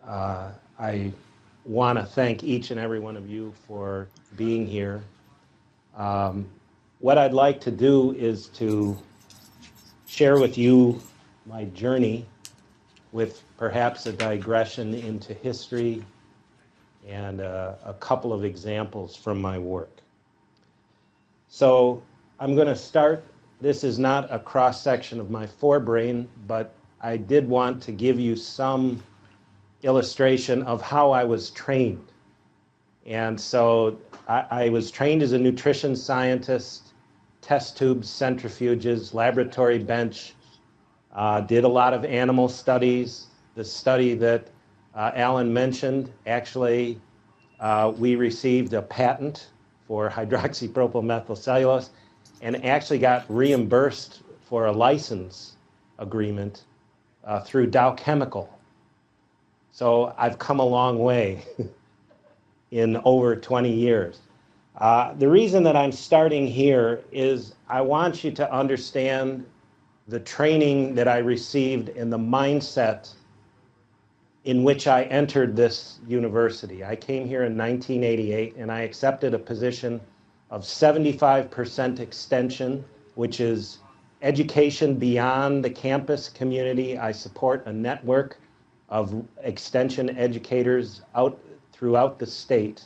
I want to thank each and every one of you for being here. What I'd like to do is to share with you my journey with perhaps a digression into history and a couple of examples from my work. So I'm going to start. This is not a cross-section of my forebrain, but I did want to give you some illustration of how I was trained. And so I was trained as a nutrition scientist, test tubes, centrifuges, laboratory bench, did a lot of animal studies. The study that Alan mentioned, actually, we received a patent for hydroxypropylmethylcellulose and actually got reimbursed for a license agreement through Dow Chemical. So I've come a long way in over 20 years. The reason that I'm starting here is I want you to understand the training that I received and the mindset in which I entered this university. I came here in 1988 and I accepted a position of 75% extension, which is education beyond the campus community. I support a network of extension educators out throughout the state.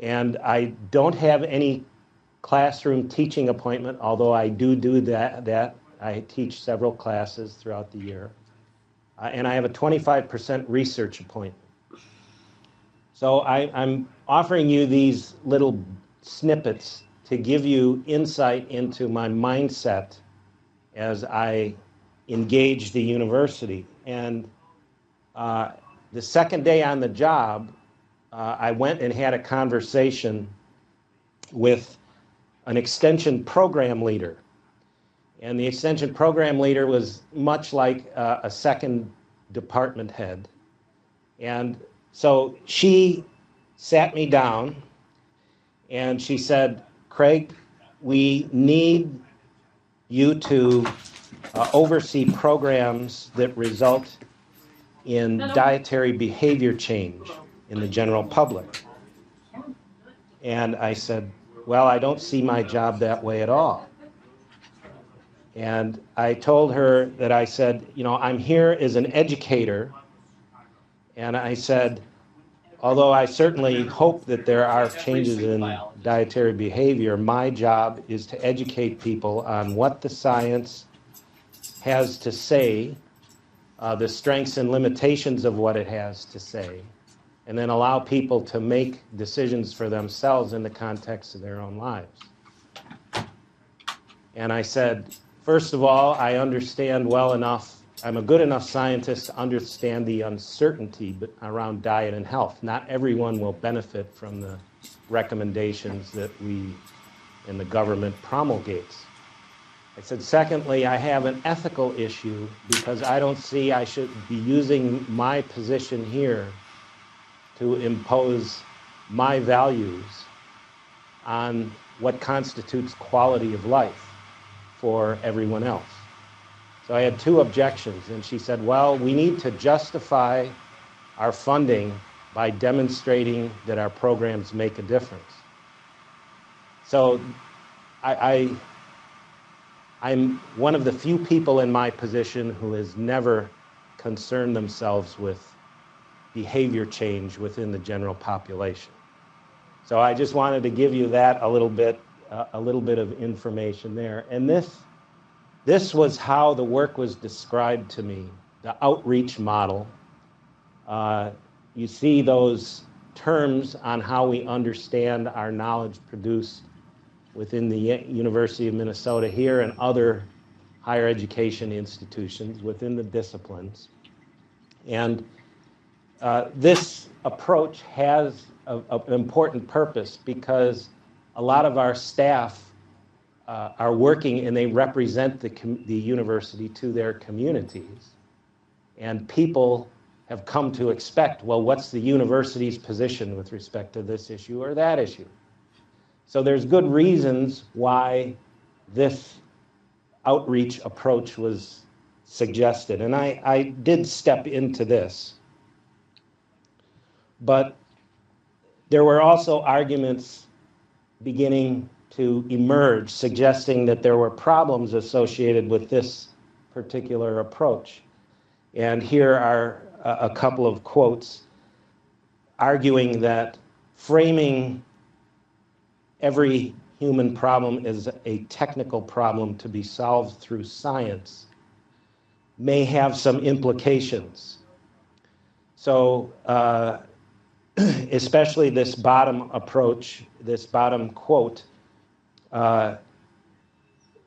And I don't have any classroom teaching appointment, although I do that. I teach several classes throughout the year. And I have a 25% research appointment. So I'm offering you these little snippets to give you insight into my mindset as I engage the university. And the second day on the job, I went and had a conversation with an extension program leader. And the extension program leader was much like a second department head. And so she sat me down and she said, Craig, we need you to oversee programs that result in dietary behavior change in the general public. And I said, well, I don't see my job that way at all. And I told her that I said, you know, I'm here as an educator. And I said, although I certainly hope that there are changes in dietary behavior, my job is to educate people on what the science has to say, the strengths and limitations of what it has to say, and then allow people to make decisions for themselves in the context of their own lives. And I said, first of all, I understand well enough, I'm a good enough scientist to understand the uncertainty around diet and health. Not everyone will benefit from the recommendations that we and the government promulgates. I said, secondly, I have an ethical issue because I don't see I should be using my position here to impose my values on what constitutes quality of life for everyone else. So I had two objections, and she said, well, we need to justify our funding by demonstrating that our programs make a difference. So I'm one of the few people in my position who has never concerned themselves with behavior change within the general population. So I just wanted to give you that a little bit of information there. And this was how the work was described to me, the outreach model. You see those terms on how we understand our knowledge produced within the University of Minnesota here and other higher education institutions within the disciplines. And this approach has an important purpose because a lot of our staff are working and they represent the university to their communities. And people have come to expect, well, what's the university's position with respect to this issue or that issue? So there's good reasons why this outreach approach was suggested. And I did step into this. But there were also arguments beginning to emerge, suggesting that there were problems associated with this particular approach. And here are a couple of quotes arguing that framing every human problem as a technical problem to be solved through science may have some implications. So, especially this bottom approach, this bottom quote,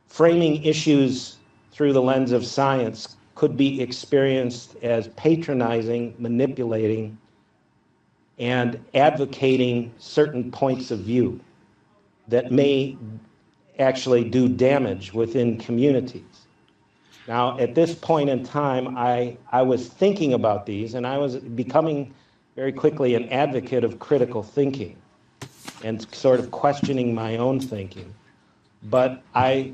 framing issues through the lens of science could be experienced as patronizing, manipulating, and advocating certain points of view that may actually do damage within communities. Now, at this point in time, I was thinking about these, and I was becoming very quickly an advocate of critical thinking and sort of questioning my own thinking. But I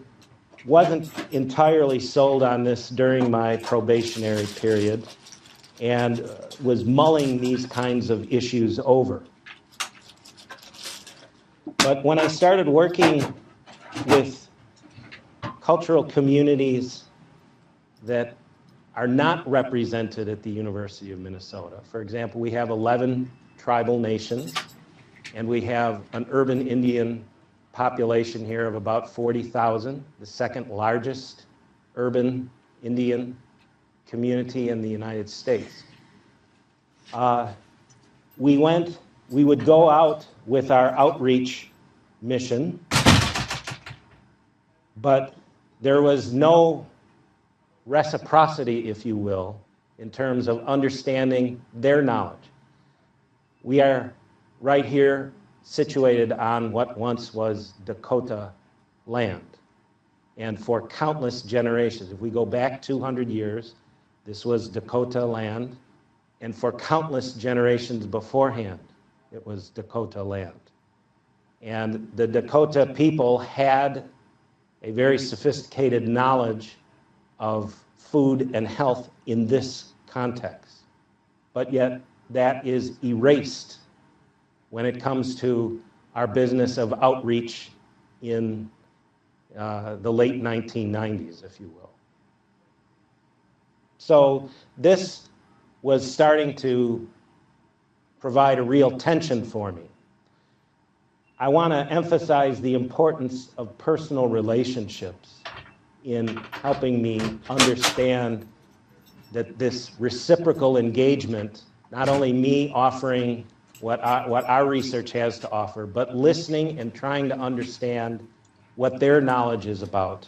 wasn't entirely sold on this during my probationary period and was mulling these kinds of issues over. But when I started working with cultural communities that are not represented at the University of Minnesota, for example, we have 11 tribal nations, and we have an urban Indian population here of about 40,000, the second largest urban Indian community in the United States. We would go out with our outreach mission, but there was no reciprocity, if you will, in terms of understanding their knowledge. We are right here situated on what once was Dakota land. And for countless generations, if we go back 200 years, this was Dakota land. And for countless generations beforehand, it was Dakota land. And the Dakota people had a very sophisticated knowledge of food and health in this context. But yet that is erased when it comes to our business of outreach in the late 1990s, if you will. So this was starting to provide a real tension for me. I want to emphasize the importance of personal relationships in helping me understand that this reciprocal engagement, not only me offering what our research has to offer, but listening and trying to understand what their knowledge is about.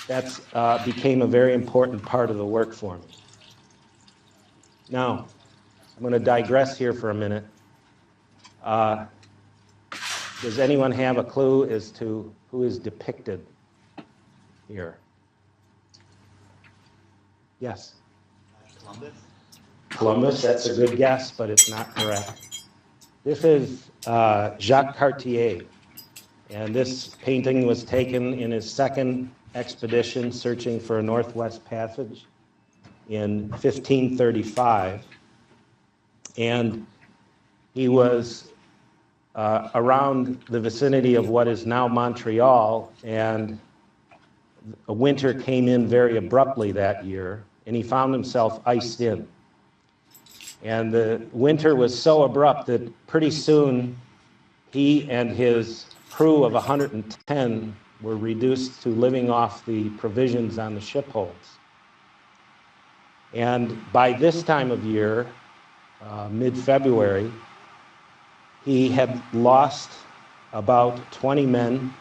That's became a very important part of the work for me. Now, I'm going to digress here for a minute. Does anyone have a clue as to who is depicted here? Yes? Columbus? Columbus, that's a good guess, but it's not correct. This is Jacques Cartier, and this painting was taken in his second expedition searching for a Northwest Passage in 1535, and he was around the vicinity of what is now Montreal, and a winter came in very abruptly that year, and he found himself iced in. And the winter was so abrupt that pretty soon he and his crew of 110 were reduced to living off the provisions on the ship holds. And by this time of year, mid-February, he had lost about 20 men,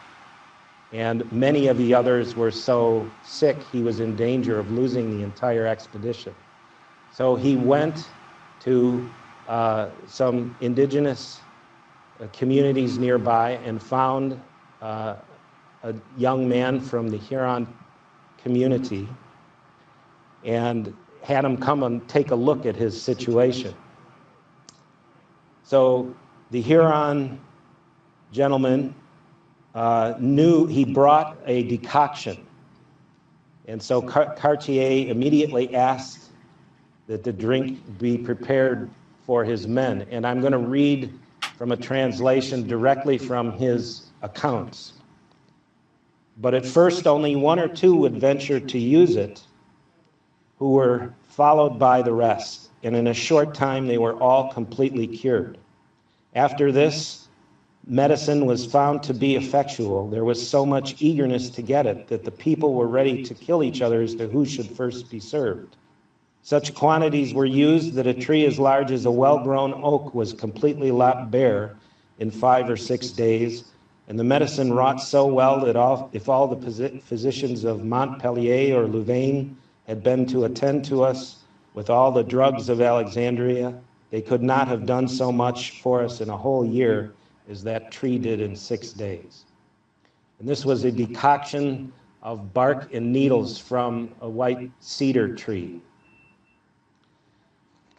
and many of the others were so sick he was in danger of losing the entire expedition. So he went to some indigenous communities nearby and found a young man from the Huron community and had him come and take a look at his situation. So the Huron gentleman knew he brought a decoction. And so Cartier immediately asked that the drink be prepared for his men. And I'm going to read from a translation directly from his accounts. But at first, only one or two would venture to use it, who were followed by the rest. And in a short time, they were all completely cured. After this, medicine was found to be effectual. There was so much eagerness to get it that the people were ready to kill each other as to who should first be served. Such quantities were used that a tree as large as a well-grown oak was completely lopped bare in 5 or 6 days, and the medicine wrought so well that if all the physicians of Montpellier or Louvain had been to attend to us with all the drugs of Alexandria, they could not have done so much for us in a whole year as that tree did in 6 days. And this was a decoction of bark and needles from a white cedar tree.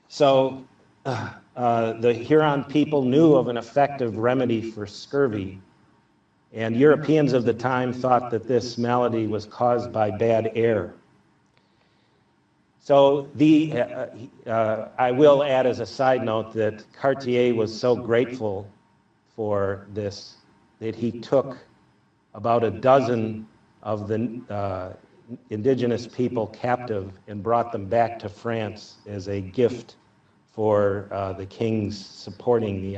So the Huron people knew of an effective remedy for scurvy, and Europeans of the time thought that this malady was caused by bad air. So I will add as a side note that Cartier was so grateful for this that he took about a dozen of the indigenous people captive and brought them back to France as a gift for the kings supporting the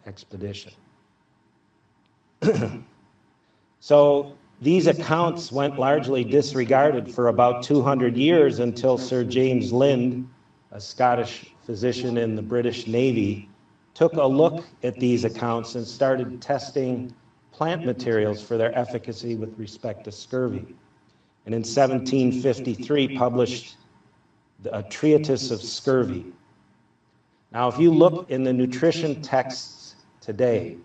expedition. So these accounts went largely disregarded for about 200 years until Sir James Lind, a Scottish physician in the British Navy, took a look at these accounts and started testing plant materials for their efficacy with respect to scurvy. And in 1753 published a treatise of scurvy. Now, if you look in the nutrition texts today,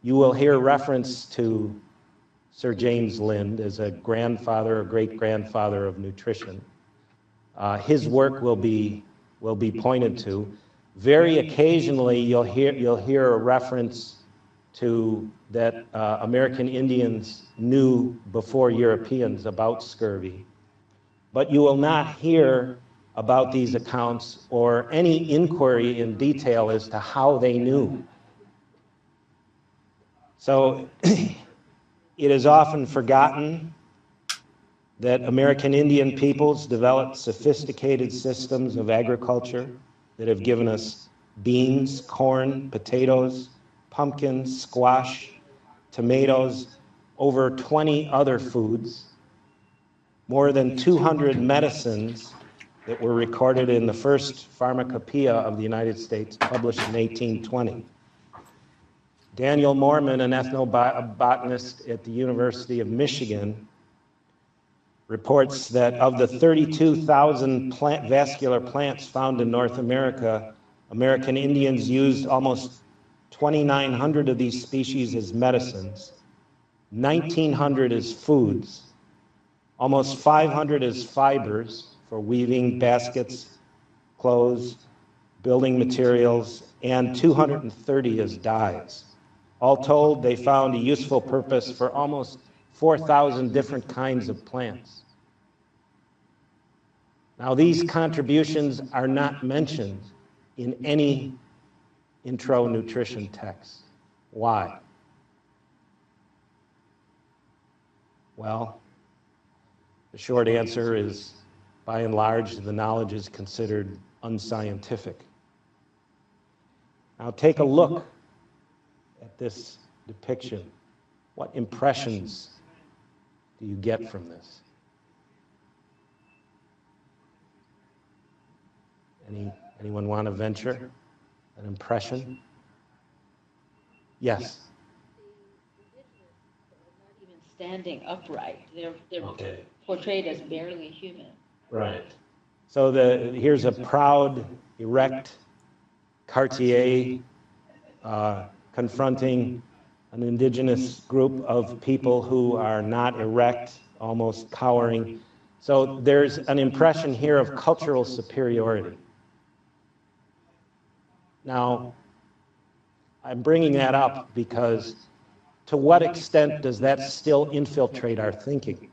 you will hear reference to Sir James Lind as a grandfather or great-grandfather of nutrition. His work will be pointed to. Very occasionally, you'll hear a reference to that American Indians knew before Europeans about scurvy. But you will not hear about these accounts or any inquiry in detail as to how they knew. So it is often forgotten that American Indian peoples developed sophisticated systems of agriculture that have given us beans, corn, potatoes, pumpkins, squash, tomatoes, over 20 other foods, more than 200 medicines that were recorded in the first pharmacopoeia of the United States, published in 1820. Daniel Moorman, an ethnobotanist at the University of Michigan, reports that of the 32,000 vascular plants found in North America, American Indians used almost 2,900 of these species as medicines, 1,900 as foods, almost 500 as fibers for weaving baskets, clothes, building materials, and 230 as dyes. All told, they found a useful purpose for almost 4,000 different kinds of plants. Now, these contributions are not mentioned in any intro nutrition text. Why? Well, the short answer is, by and large, the knowledge is considered unscientific. Now take a look at this depiction. What impressions do you get from this? Anyone want to venture an impression? Yes. Not even standing upright. They're portrayed as barely human. Right. So here's a proud, erect Cartier confronting an indigenous group of people who are not erect, almost cowering. So there's an impression here of cultural superiority. Now, I'm bringing that up because to what extent does that still infiltrate our thinking?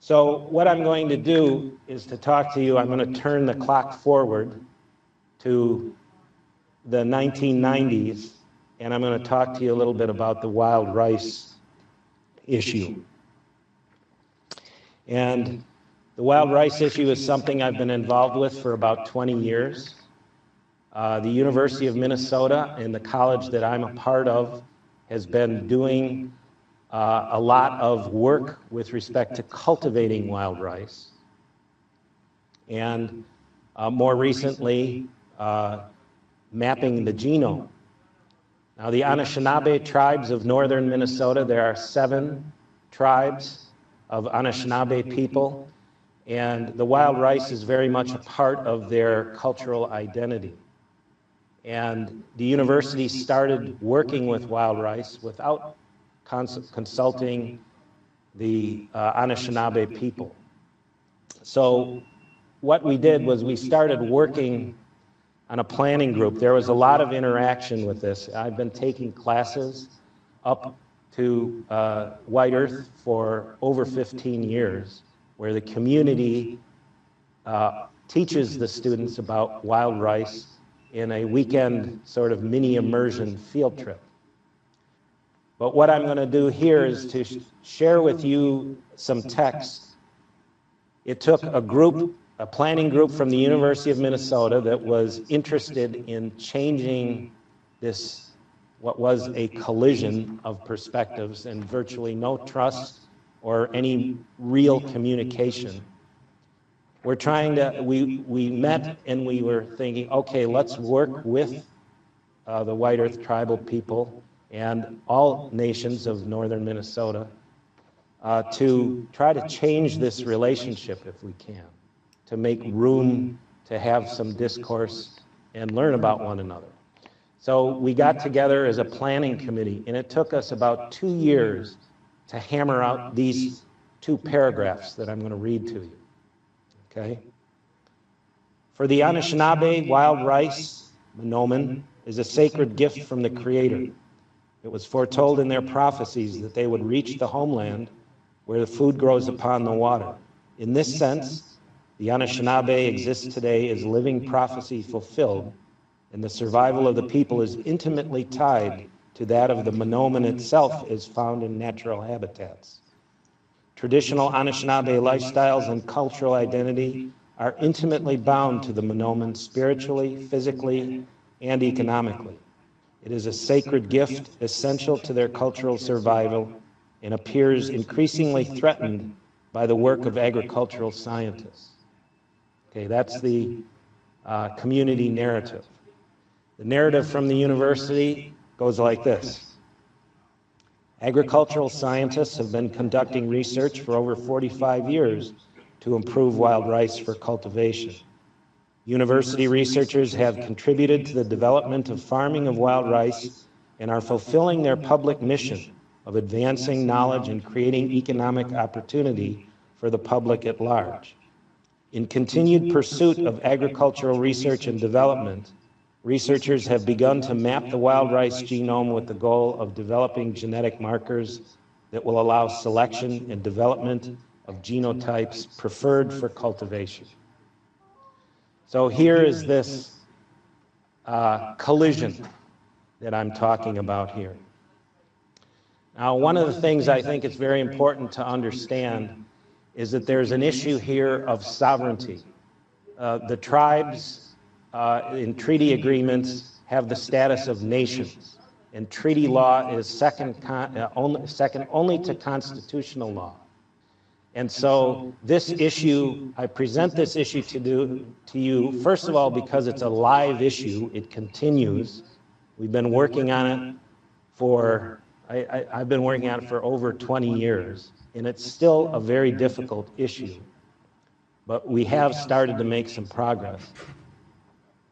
So what I'm going to do is to talk to you, I'm going to turn the clock forward to the 1990s, and I'm going to talk to you a little bit about the wild rice issue. And the wild rice issue is something I've been involved with for about 20 years. The University of Minnesota and the college that I'm a part of has been doing a lot of work with respect to cultivating wild rice. And more recently, mapping the genome. Now, the Anishinaabe tribes of northern Minnesota, there are 7 tribes of Anishinaabe people, and the wild rice is very much a part of their cultural identity. And the university started working with wild rice without consulting the Anishinaabe people. So what we did was we started working on a planning group. There was a lot of interaction with this. I've been taking classes up to White Earth for over 15 years, where the community teaches the students about wild rice in a weekend sort of mini immersion field trip. But what I'm going to do here is to share with you some text. It took a planning group from the University of Minnesota that was interested in changing this, what was a collision of perspectives and virtually no trust or any real communication. We're trying to, we met and we were thinking, okay, let's work with the White Earth tribal people and all nations of northern Minnesota to try to change this relationship if we can, to make room to have some discourse and learn about one another. So we got together as a planning committee, and it took us about 2 years to hammer out these 2 paragraphs that I'm going to read to you. Okay? For the Anishinaabe, wild rice, monomen, is a sacred gift from the Creator. It was foretold in their prophecies that they would reach the homeland where the food grows upon the water. In this sense, the Anishinaabe exists today as living prophecy fulfilled, and the survival of the people is intimately tied to that of the monomen itself as found in natural habitats. Traditional Anishinaabe lifestyles and cultural identity are intimately bound to the monomen spiritually, physically, and economically. It is a sacred gift essential to their cultural survival and appears increasingly threatened by the work of agricultural scientists. Okay, that's the community narrative. The narrative from the university goes like this. Agricultural scientists have been conducting research for over 45 years to improve wild rice for cultivation. University researchers have contributed to the development of farming of wild rice and are fulfilling their public mission of advancing knowledge and creating economic opportunity for the public at large. In continued pursuit of agricultural research and development, researchers have begun to map the wild rice genome with the goal of developing genetic markers that will allow selection and development of genotypes preferred for cultivation. So here is this collision that I'm talking about here. Now, one of the things I think it's very important to understand is that there's an issue here of sovereignty. The tribes in treaty agreements have the status of nations, and treaty law is second only to constitutional law. And so this issue, I present this issue to you, first of all, because it's a live issue. It continues. We've been working on it for, I've been working on it for over 20 years, and it's still a very difficult issue. But we have started to make some progress.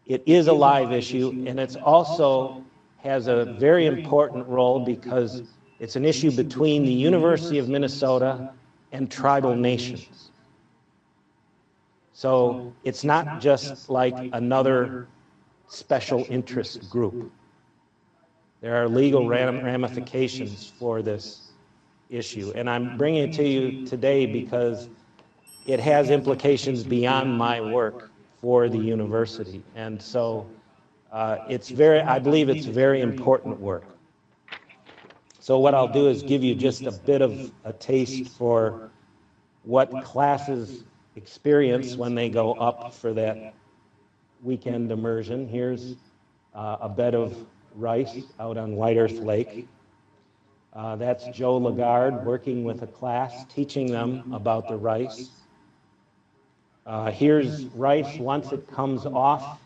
It is a live issue, and it's also has a very important role because it's an issue between the University of Minnesota and tribal nations. So it's not just like another special interest group. There are legal ramifications for this issue. And I'm bringing it to you today because it has implications beyond my work for the university. And so I believe it's very important work. So what I'll do is give you just a bit of a taste for what classes experience when they go up for that weekend immersion. Here's a bed of rice out on White Earth Lake. That's Joe Lagarde working with a class, teaching them about the rice. Here's rice once it comes off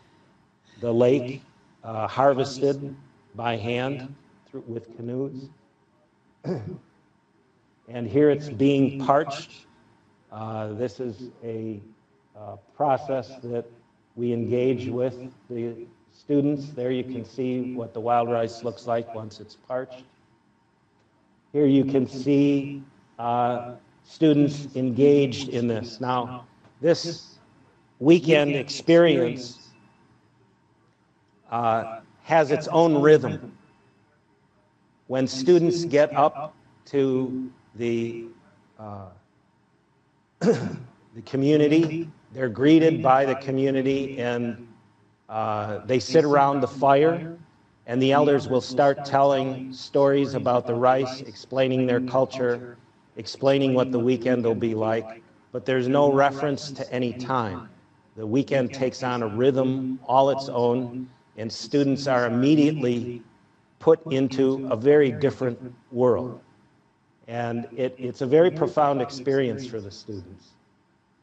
the lake, harvested by hand with canoes. And here it's being parched. This is a process that we engage with the students. There you can see what the wild rice looks like once it's parched. Here you can see students engaged in this. Now, this weekend experience has its own rhythm. When students get up to the community, they're greeted by the community, and they sit around the fire, and the elders will start telling stories about the rice, explaining their culture, explaining what the weekend will be like, but there's no reference to any time. The weekend takes on a rhythm all its own, and students are immediately put into a very different world. And it's a very profound experience for the students.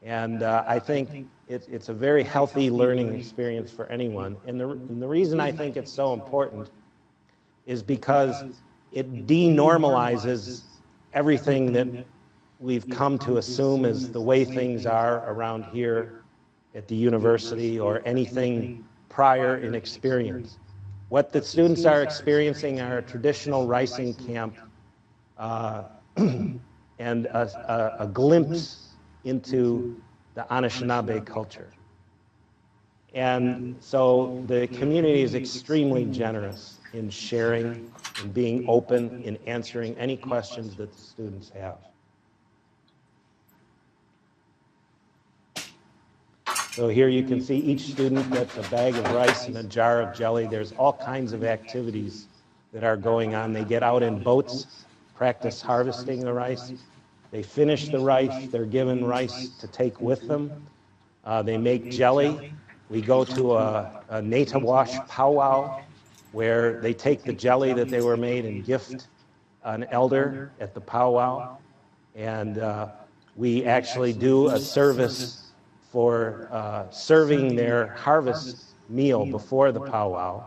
And I think it's a very healthy learning experience for anyone. And the reason I think it's so important is because it denormalizes everything that we've come to assume is the way things are around here at the university or anything prior in experience. What the students are experiencing are a traditional ricing camp and a glimpse into the Anishinaabe culture. And so the community is extremely generous in sharing, in being open, in answering any questions that the students have. So here you can see each student gets a bag of rice and a jar of jelly. There's all kinds of activities that are going on. They get out in boats, practice harvesting the rice. They finish the rice. They're given rice to take with them. They make jelly. We go to a Natawash powwow where they take the jelly that they were made and gift an elder at the powwow. And we actually do a service for serving their harvest meal before the powwow.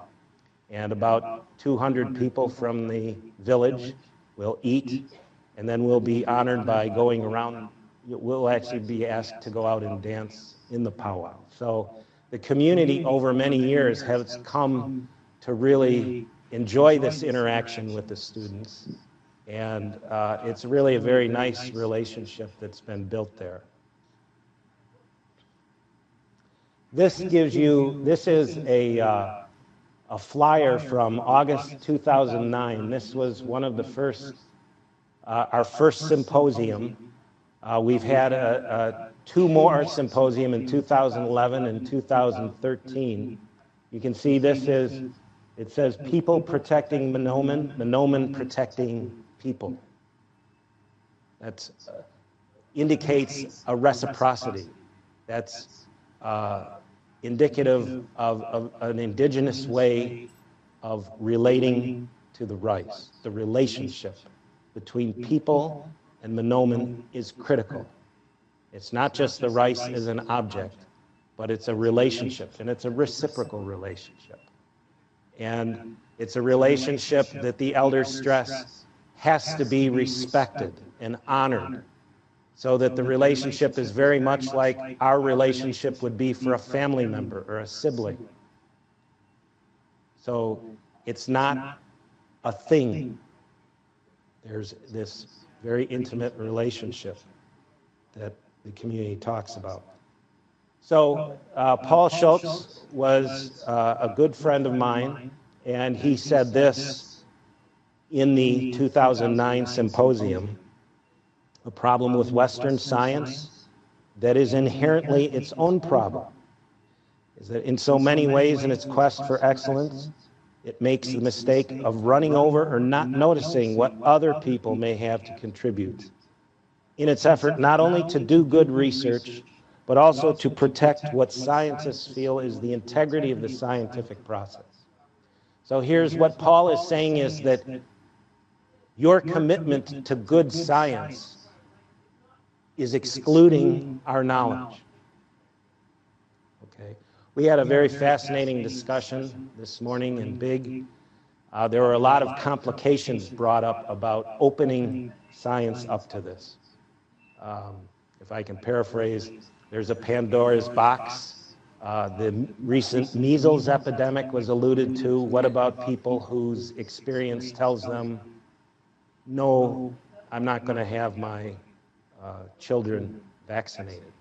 And about 200 people from the village will eat, and then we'll be honored by going around. We'll actually be asked to go out and dance in the powwow. So the community over many years has come to really enjoy this interaction with the students. And it's really a very nice relationship that's been built there. This is a flyer from August 2009. This was one of the first, our first symposium. We've had two more symposium in 2011 and 2013. You can see it says people protecting Menomin, Menomin protecting people. That indicates a reciprocity. That's indicative of an indigenous way of relating to the rice. The relationship between people and Menomin is critical. It's not just the rice as an object, but it's a relationship, and it's a reciprocal relationship. And it's a relationship that the elders stress has to be respected and honored, so that the relationship is very much like our relationship would be for a family member or a sibling. So it's not a thing. There's this very intimate relationship that the community talks about. So Paul Schultz was a good friend of mine, and he said this in the 2009 symposium: a problem with Western science that is inherently its own problem, is that in so many ways in its quest for excellence, it makes the mistake of running over or not noticing what other people may have to contribute in its effort not only to do good research, but also to protect what scientists feel is the integrity of the scientific process. So here's what Paul is saying is that your commitment to good science is excluding our knowledge. Okay. We had a very fascinating discussion this morning in Big. There were a lot of complications brought up about opening science up to this. If I can paraphrase, there's a Pandora's box. The recent measles epidemic was alluded to. What about people whose experience tells them, no, I'm not going to have my children vaccinated?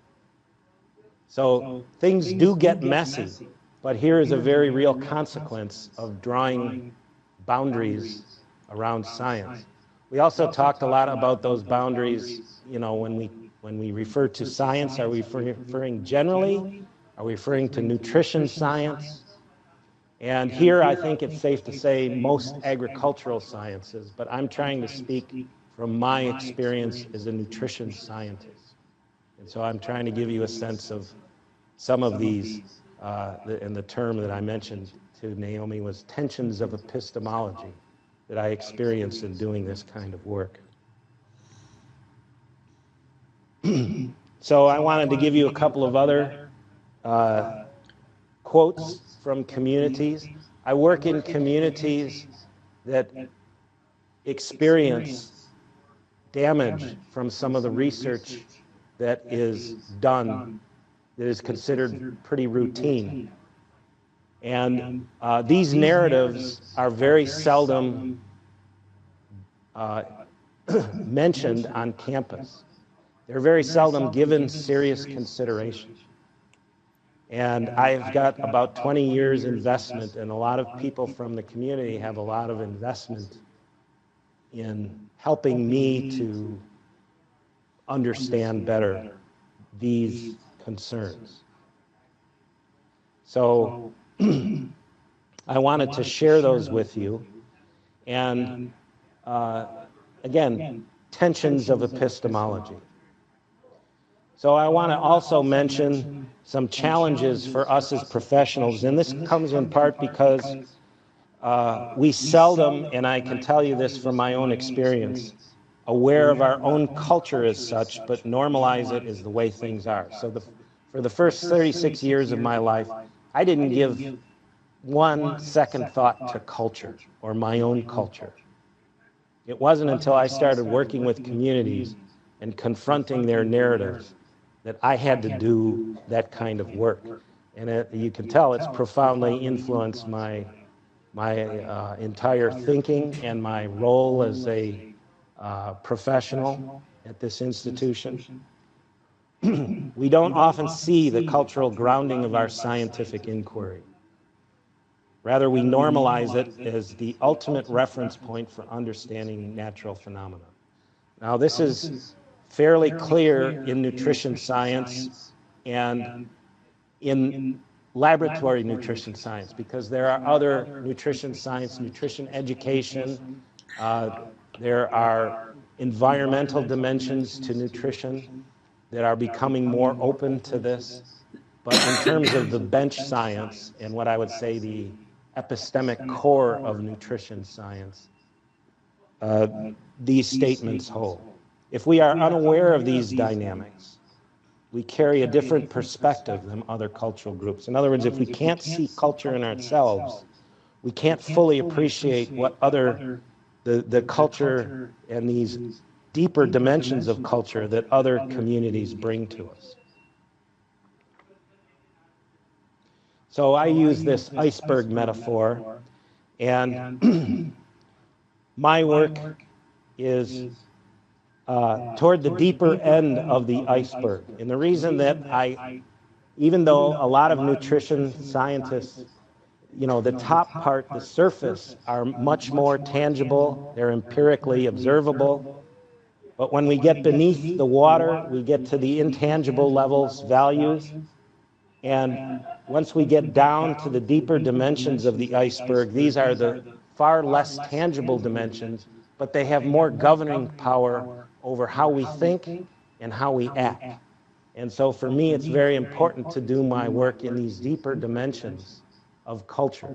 So things do get messy, but here is a very real consequence of drawing boundaries around science. We also talked a lot about those boundaries, when we refer to science. Are we referring generally? Are we referring to nutrition science? And here I think it's safe to say most agricultural sciences, but I'm trying to speak from my experience as a nutrition scientist. And so I'm trying to give you a sense of some of these, and the term that I mentioned to Naomi was tensions of epistemology that I experienced in doing this kind of work. So I wanted to give you a couple of other quotes from communities. I work in communities that experience damage from some of the research that is done that is considered pretty routine. And these narratives are very seldom mentioned on campus. They're very seldom given serious consideration. And I've got about 20 years investment, and a lot of people from the community have a lot of investment in helping me to understand better these concerns. So I wanted to share those with you. And again, tensions of epistemology. So I want to also mention some challenges for us as professionals, and this comes in part because we seldom, and I can tell you this from my own experience, aware of our own culture as such, but normalize it as the way things are. So for the first 36 years of my life, I didn't give one second thought to culture or my own culture. It wasn't until I started working with communities and confronting their narratives that I had to do that kind of work. And you can tell it's profoundly influenced my entire thinking and my role as a professional at this institution. We don't often see the cultural grounding of our scientific inquiry. Rather, we normalize it as the ultimate reference point for understanding natural phenomena. Now, this is fairly clear in nutrition science and in laboratory nutrition science, because there are other nutrition science, nutrition education, there are environmental dimensions to nutrition that are becoming more open to this. But in terms of the bench science and what I would say the epistemic core of nutrition science, these statements hold. If we are unaware of these dynamics, we carry a different perspective than other cultural groups. In other words, if we can't see culture in ourselves, we can't fully appreciate what the culture and these deeper dimensions of culture that other communities bring to us. So I use this iceberg metaphor, and my work is toward the deeper end of the iceberg. And the reason that even though a lot of nutrition scientists, the top part, the surface, are much more tangible, they're empirically observable, But when we get beneath the water, we get to the intangible levels, values, and once we get down to the deeper dimensions of the iceberg, these are the far less tangible dimensions, but they have more governing power over how we think and how we act. And so for me, it's very important to do my work in these deeper dimensions of culture.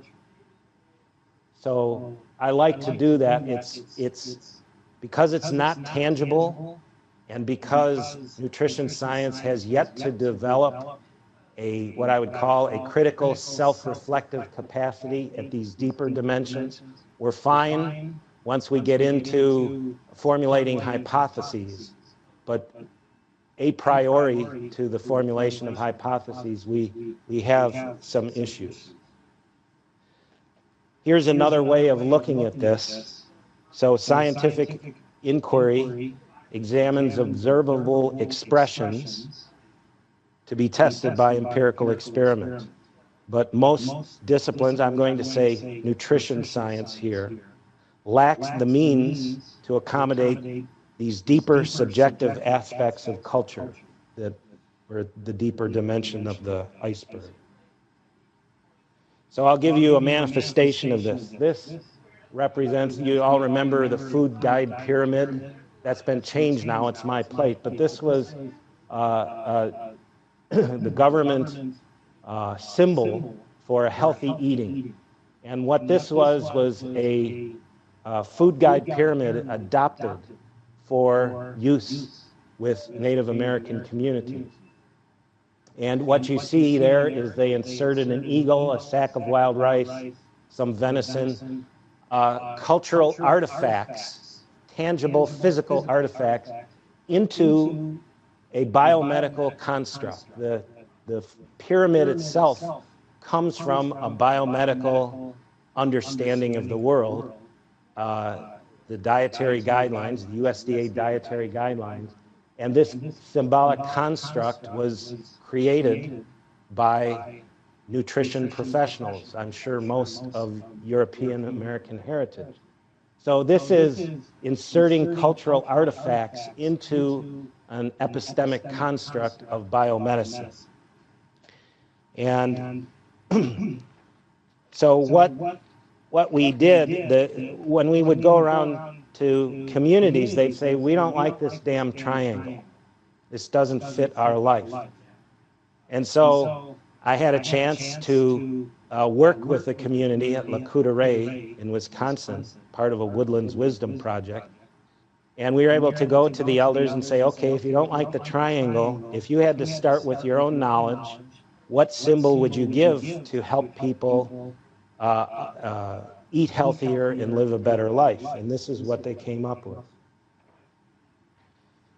So I like to do that. It's because it's not tangible, and because nutrition science has yet to develop what I would call a critical self-reflective capacity at these deeper dimensions. We're fine once we get into formulating hypotheses, but a priori to the formulation of hypotheses, we have some issues. Here's another way of looking at this. So scientific inquiry examines observable expressions to be tested by empirical experiment. But most disciplines, I'm going to say nutrition science here, lacks the means to accommodate these deeper subjective aspects of culture that are the deeper dimension of the iceberg. So I'll give you a manifestation of this. This represents, you all remember the food guide pyramid? That's been changed now, it's my plate, but this was the government symbol for a healthy eating. And what this was a food guide pyramid adopted for use with Native American communities. And what you see there is they inserted an eagle, a sack of wild rice, some venison, cultural artifacts, tangible physical artifacts, into a biomedical construct. The pyramid itself comes from a biomedical understanding of the world, the dietary guidelines, the USDA dietary guidelines, and this symbolic construct was created by nutrition professionals, I'm sure most of European American heritage. So this is inserting cultural artifacts into an epistemic construct of biomedicine. And so what we did, when we would go around to communities, they'd say, we don't like this damn triangle. This doesn't fit our life. And so I had a chance to work with the community at Lakota Ray in Wisconsin, part of a Woodlands Wisdom Project. And we were able to go to the elders and say, okay, if you don't like the triangle, if you had to start with your own knowledge, what symbol would you give to help people eat healthier and live a better life? And this is what they came up with.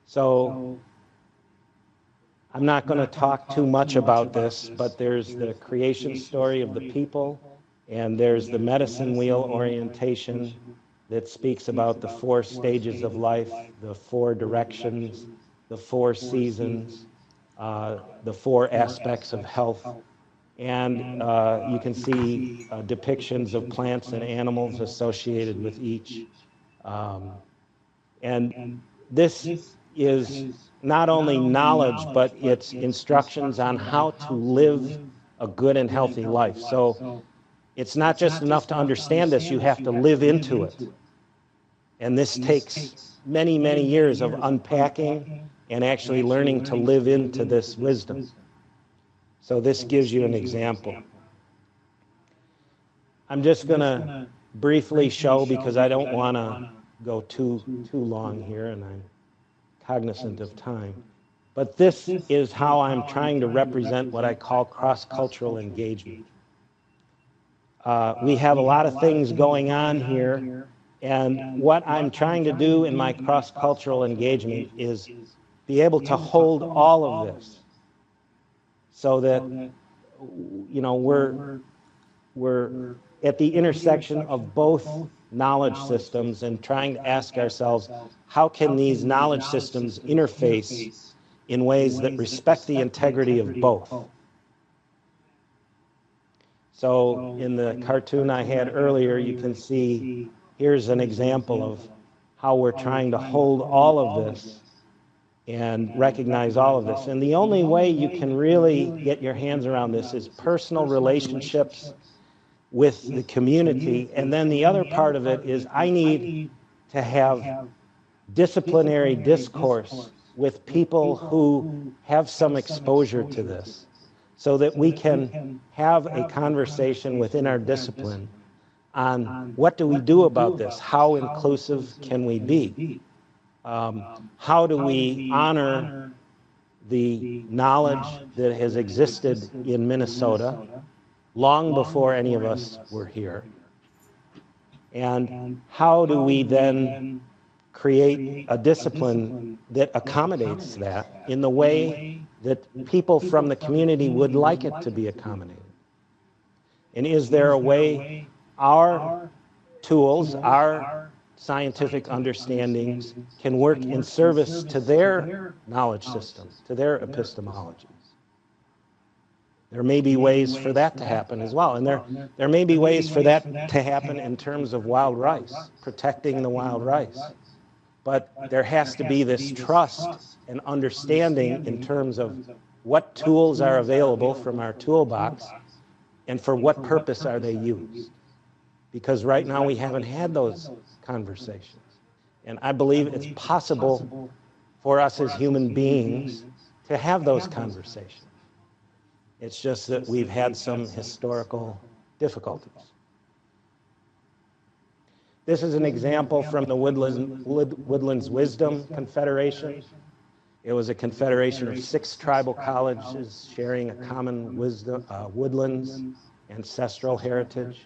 So I'm not going to talk too much about this, but there's the creation story of the people, and there's the medicine wheel orientation that speaks about the 4 stages of life, the 4 directions, the 4 seasons, the 4 aspects of health. And you can see depictions of plants and animals associated with each. And this is not only knowledge, but it's instructions on how to live a good and healthy life. So it's not just enough to understand this, you have to live into it. And this takes many, many years of unpacking and actually learning to live into this wisdom. So this gives you an example. I'm just going to briefly show, because I don't want to go too long here, and I'm cognizant of time. But this is how I'm trying to represent what I call cross-cultural engagement. We have a lot of things going on here, and what I'm trying to do in my cross-cultural engagement is be able to hold all of this so that, you know, we're at the intersection of both knowledge systems and trying to ask ourselves, how can these knowledge systems interface in ways that respect the integrity of both? So in the cartoon I had earlier, you can see, here's an example of how we're trying to hold all of this and recognize all of this. And the only way you can really get your hands around this is personal relationships with the community. And then the other part of it is I need to have disciplinary discourse with people who have some exposure to this, so that we can have a conversation within our discipline on what do we do about this? How inclusive can we be? How do we honor the knowledge that has existed in Minnesota long before any of us were here? And how do we then create a discipline that accommodates that in the way that people from the community would like it to be accommodated? And is there a way our tools, our scientific understandings can work in service to their knowledge system, to their epistemologies? There may be ways for that to happen as well. And there may be ways for that to happen in terms of wild rice, protecting the wild rice. But there has to be this trust and understanding in terms of what tools are available from our toolbox and for what purpose are they used. Because right now we haven't had those conversations. And I believe it's possible for us as human beings to have those conversations. It's just that we've had some historical difficulties. This is an example from the Woodlands Wisdom Confederation. It was a confederation of 6 tribal colleges sharing a common wisdom, woodlands ancestral heritage.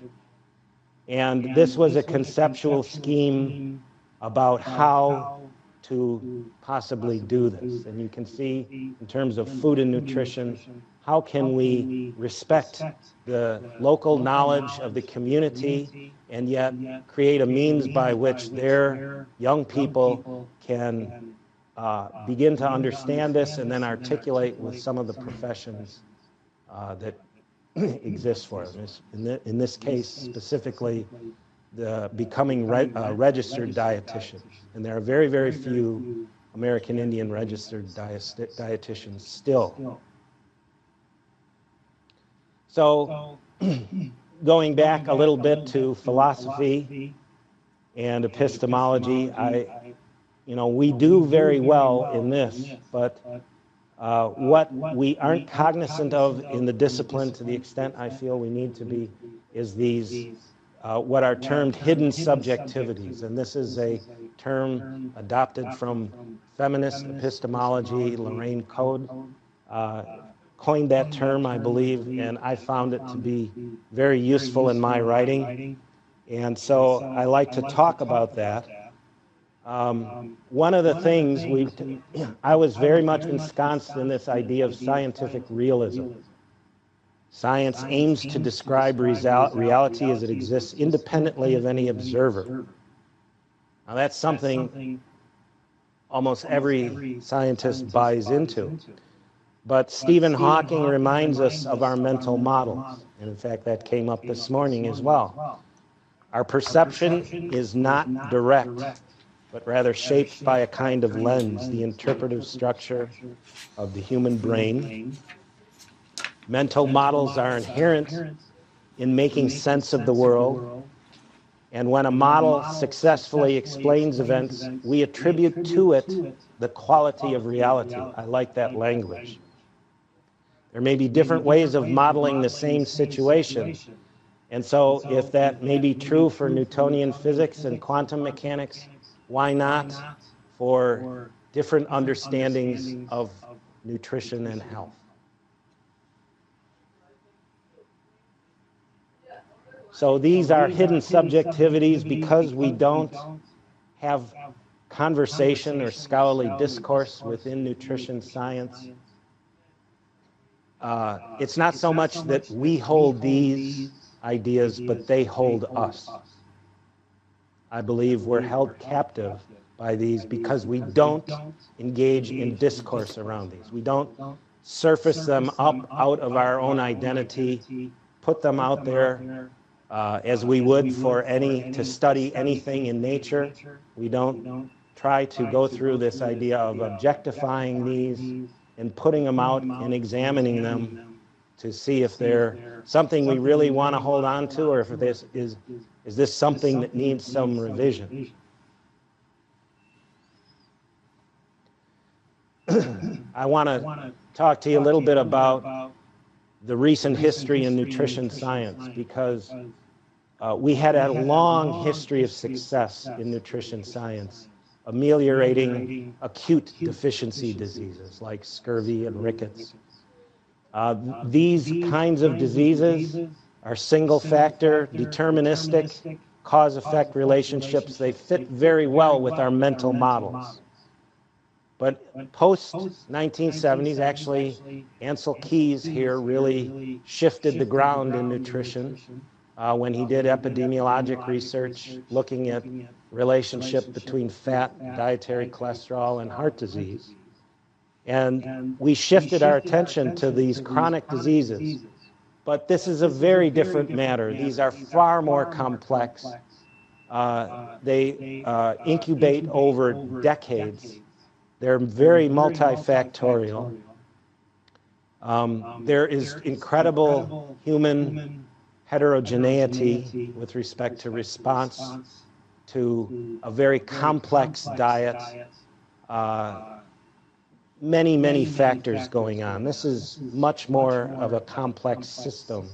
And this was a conceptual scheme about how to possibly do this. And you can see in terms of food and nutrition, how can we respect the local knowledge of the community and yet create a means by which their young people can begin to understand this and then articulate with some of the professions that exist for them. In this case, specifically, the becoming registered dietitian. And there are very, very few American Indian registered dietitians still. So going back a little bit to philosophy and epistemology, we do very well in this, but what we aren't cognizant of in the discipline to the extent I feel we need to be is these what are termed hidden subjectivities. And this is a term adopted from feminist epistemology. Lorraine Code coined that term, I believe, and I found it to be very useful in my writing. And so I like to talk about that. One of the things I was very much ensconced in this idea of scientific realism. Science aims to describe reality as it exists independently of any observer. Now that's something almost every scientist buys into. But Stephen Hawking reminds us of our mental models. And in fact, that came up this morning as well. Our perception is not direct, but rather shaped by a kind of lens, the interpretive structure of the human brain. Mental models are inherent in making sense of the world. And when a model successfully explains events, we attribute to it the quality of reality. I like that language. There may be different ways of modeling the same situation. And so if that may be true for Newtonian physics and quantum mechanics, why not for different understandings of nutrition and health? So these are hidden subjectivities because we don't have conversation or scholarly discourse within nutrition science. It's not so much that we hold these ideas, but they hold us. I believe we're held captive by these because we don't engage in discourse around these. We don't surface them up out of our own identity, put them out there as we would for to study anything in nature. We don't try to go through this idea of objectifying these and putting them out and examining them to see if they're something we really want to hold on to, or if this is this something that needs some revision. I want to talk to you a little bit about the recent history in nutrition science, because we had a long history of success in nutrition science, ameliorating acute deficiency diseases like scurvy and rickets. These kinds of diseases are single factor, deterministic, cause-effect relationships. They fit very well with our mental models. But post-1970s, actually, Ansel Keys here really shifted the ground in nutrition when he did epidemiologic research looking at relationship between fat, dietary cholesterol, and heart disease. And we shifted our attention to these chronic diseases. But this is a very different matter. These are far more complex. They incubate over decades. They're very multifactorial. There is incredible human heterogeneity with respect to response to a very complex diet. Many, many factors going on. This is much more of a complex system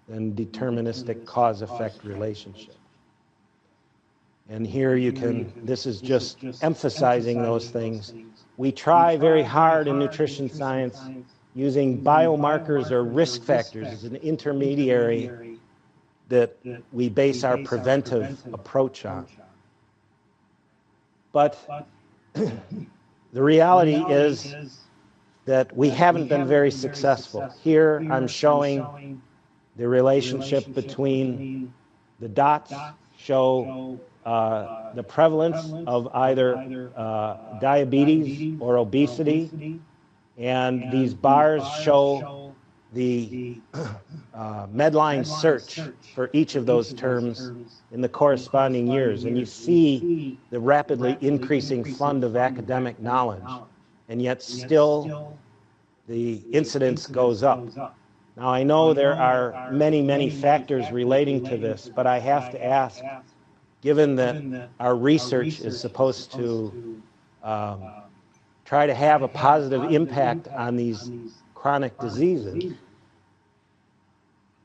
than deterministic cause-effect relationship. And here you can, this is just emphasizing those things. We try very hard in nutrition science using biomarkers or risk factors as an intermediary that we base our preventive approach on. But the reality is that we haven't been very successful. Here I'm showing the relationship between the dots show the prevalence of either diabetes or obesity, and these bars show the Medline search for each of those terms in the corresponding years. And you see the rapidly increasing fund of academic knowledge, and yet still the incidence goes up. Now, I know there are many, many factors relating to this, but I have to ask, given that our research is supposed to try to have a positive impact on these chronic diseases,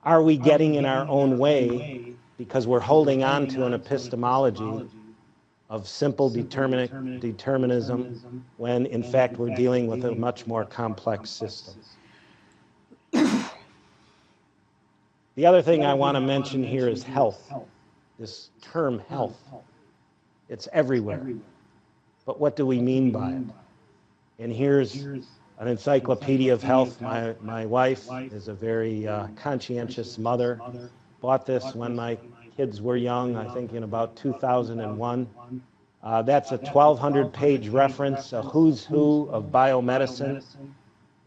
are we getting in our own way because we're holding on to an epistemology of simple determinism when, in fact, we're dealing with a much more complex system? The other thing I want to mention here is health. This term health. It's everywhere. But what do we mean by it? And here's an encyclopedia of health. My wife is a very conscientious mother. Bought this when my kids were young, I think in about 2001. That's a 1,200-page reference, a who's who of biomedicine.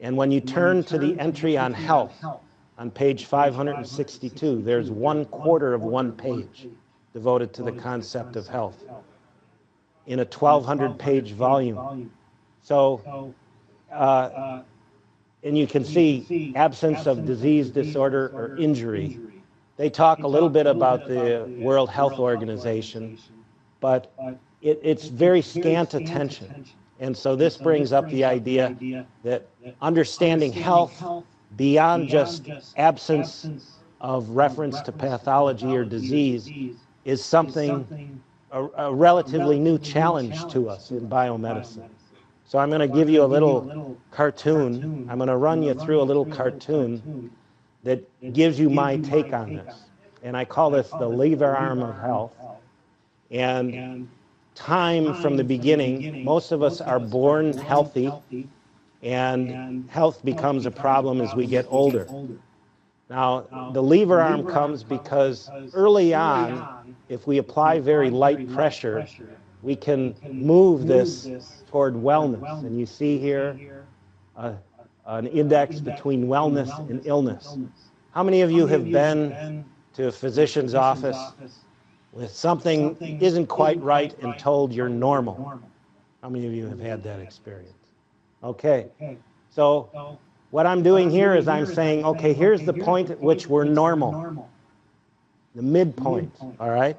And when you turn to the entry on health, on page 562, there's 1/4 of one page devoted to the concept of health in a 1,200-page volume. So, and you can see absence of disease, disorder, or injury. They talk a little bit about the World Health Organization, but it's very scant attention. And so this brings up the idea that understanding health beyond just absence of reference to pathology or disease is something, a relatively new challenge to us in biomedicine. So I'm going to give you a little cartoon. I'm going to run you through a little cartoon that gives you my take on this. And I call this the lever arm of health. And time from the beginning, most of us are born healthy, and health becomes a problem as we get older. Now, the lever arm comes because early on, if we apply very light pressure, we can move this toward wellness. And you see here an index between wellness and illness. How many of you have been to a physician's office with something isn't quite right and told you're normal. How many of you have had that experience? Okay, so what I'm doing here is I'm saying, okay, here's the point at which we're normal, the midpoint, all right?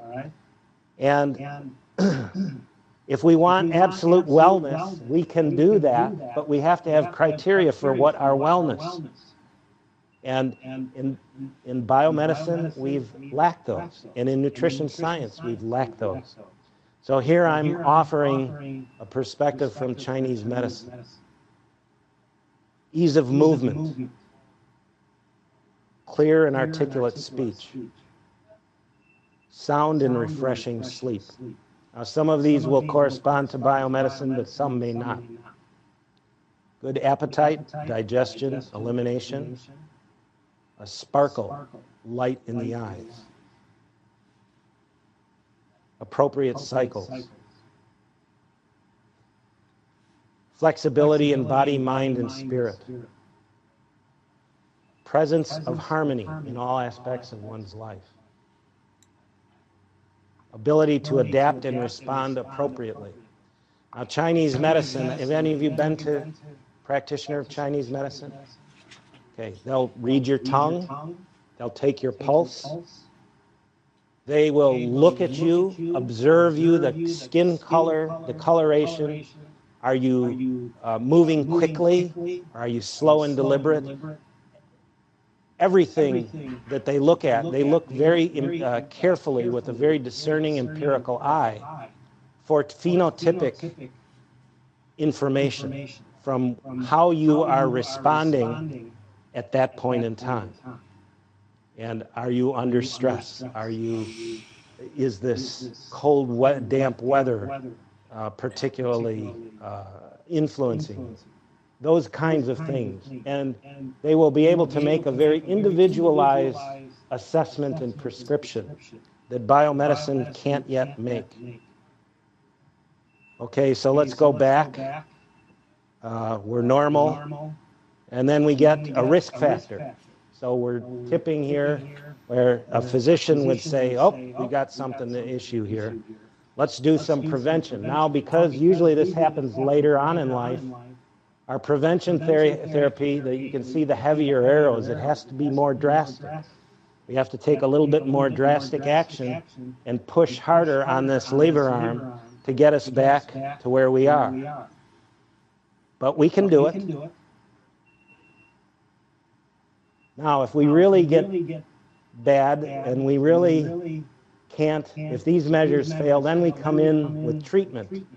And if we want absolute wellness, we can do that, but we have to have criteria for what our wellness. And in biomedicine, we've lacked those. And in nutrition science, we've lacked those. So here I'm offering a perspective from Chinese medicine. Ease of movement, clear and articulate speech, sound and refreshing sleep. Now, some of these will correspond to biomedicine, but some may not. Good appetite, digestion, elimination, a sparkle, light in the eyes, appropriate cycles, flexibility in body, mind, and spirit, presence of harmony in all aspects of one's life, ability to adapt and respond appropriately. Now, Chinese medicine, have any of you been to practitioner of Chinese medicine? Okay, they'll read your tongue, they'll take your pulse, they will look at you, observe you, the skin color, the coloration. Are you moving quickly? Are you slow and deliberate? Everything that they look at, they look very carefully with a very discerning empirical eye for phenotypic information from how you are responding at that point in time. And are you under stress? Is this cold, wet, damp weather particularly influencing? Those kinds of things. And they will be able to make a very individualized assessment and prescription that biomedicine can't yet make. Okay, so let's go back. We're normal. And then we get a risk factor. So we're tipping here where a physician would say, oh, we got something to issue here. Let's do some prevention. Now, because usually this happens later on in life, our prevention therapy, you can see the heavier arrows, it has to be more drastic. We have to take a little bit more drastic action and push harder on this lever arm to get us back to where we are. But we can do it. Now, if we really get bad and we really can't, if these measures fail, then we come in with treatment.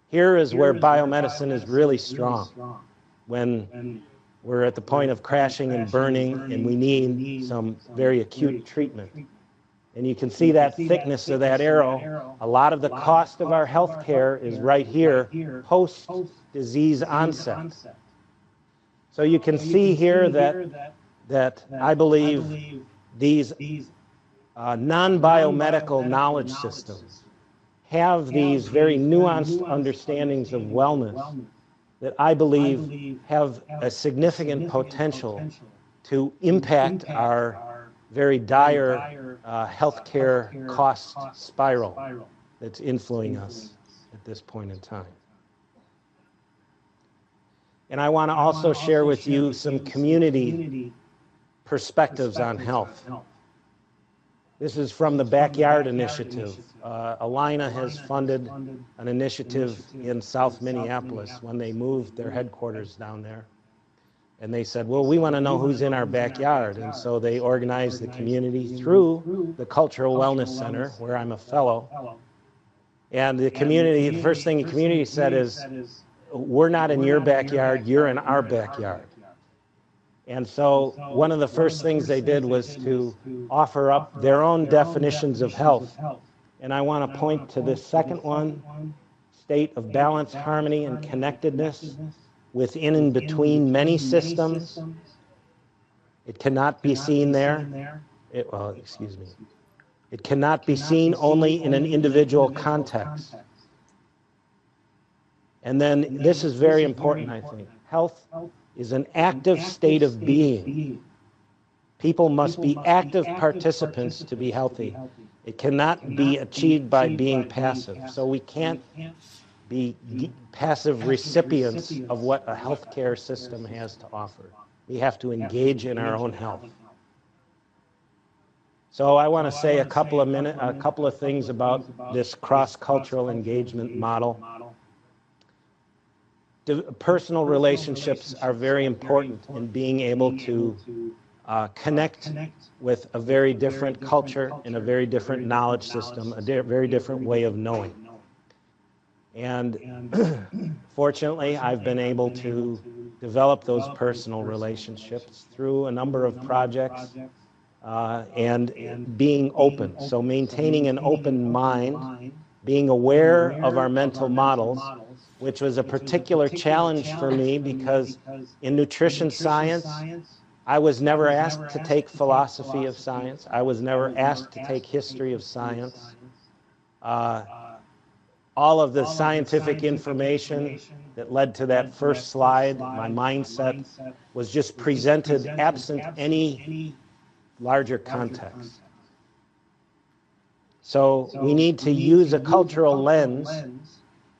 Here is where biomedicine is really strong, when we're at the point of crashing and burning and we need some very acute treatment. And you can see that thickness of that arrow. A lot of the cost of our health care is right here, post-disease onset. So you can see here that I believe these non-biomedical knowledge systems have these very nuanced understandings of wellness that I believe have a significant potential to impact our very dire healthcare cost spiral that's influencing us at this point in time. And I want to also share with you some community perspectives on health. This is from the Backyard Initiative. Alina has funded an initiative in South Minneapolis when they moved their headquarters down there. And they said, well, we want to know who's in our backyard. And so they organized the community through the Cultural Wellness Center, where I'm a fellow. And the community, the first thing the community said is, we're not in your backyard, you're in our backyard. And so one of the first things they did was to offer up their own definitions of health. And I want to point to this second one, state of balance, harmony, and connectedness within and between many systems. It cannot be seen there. It cannot be seen only in an individual context. And then this is very important, I think. Health is an active state of being. People must be active participants to be healthy. It cannot be achieved by being passive. So we can't be passive recipients of what a healthcare system has to offer. We have to engage in our own health. So I want to say a couple of things about this cross-cultural engagement model. Personal relationships are very important in being able to connect with a very different culture and a very different knowledge system, a very different way of knowing. And fortunately, I've been able to develop those personal relationships through a number of projects and being open. So maintaining an open mind, being aware of our mental models, which was a particular challenge for me because in nutrition science, I was never asked to take philosophy of science. I was never asked to take history of science. All of the scientific information that led to that first slide, my mindset, was just presented absent any larger context. So we need to use a cultural lens,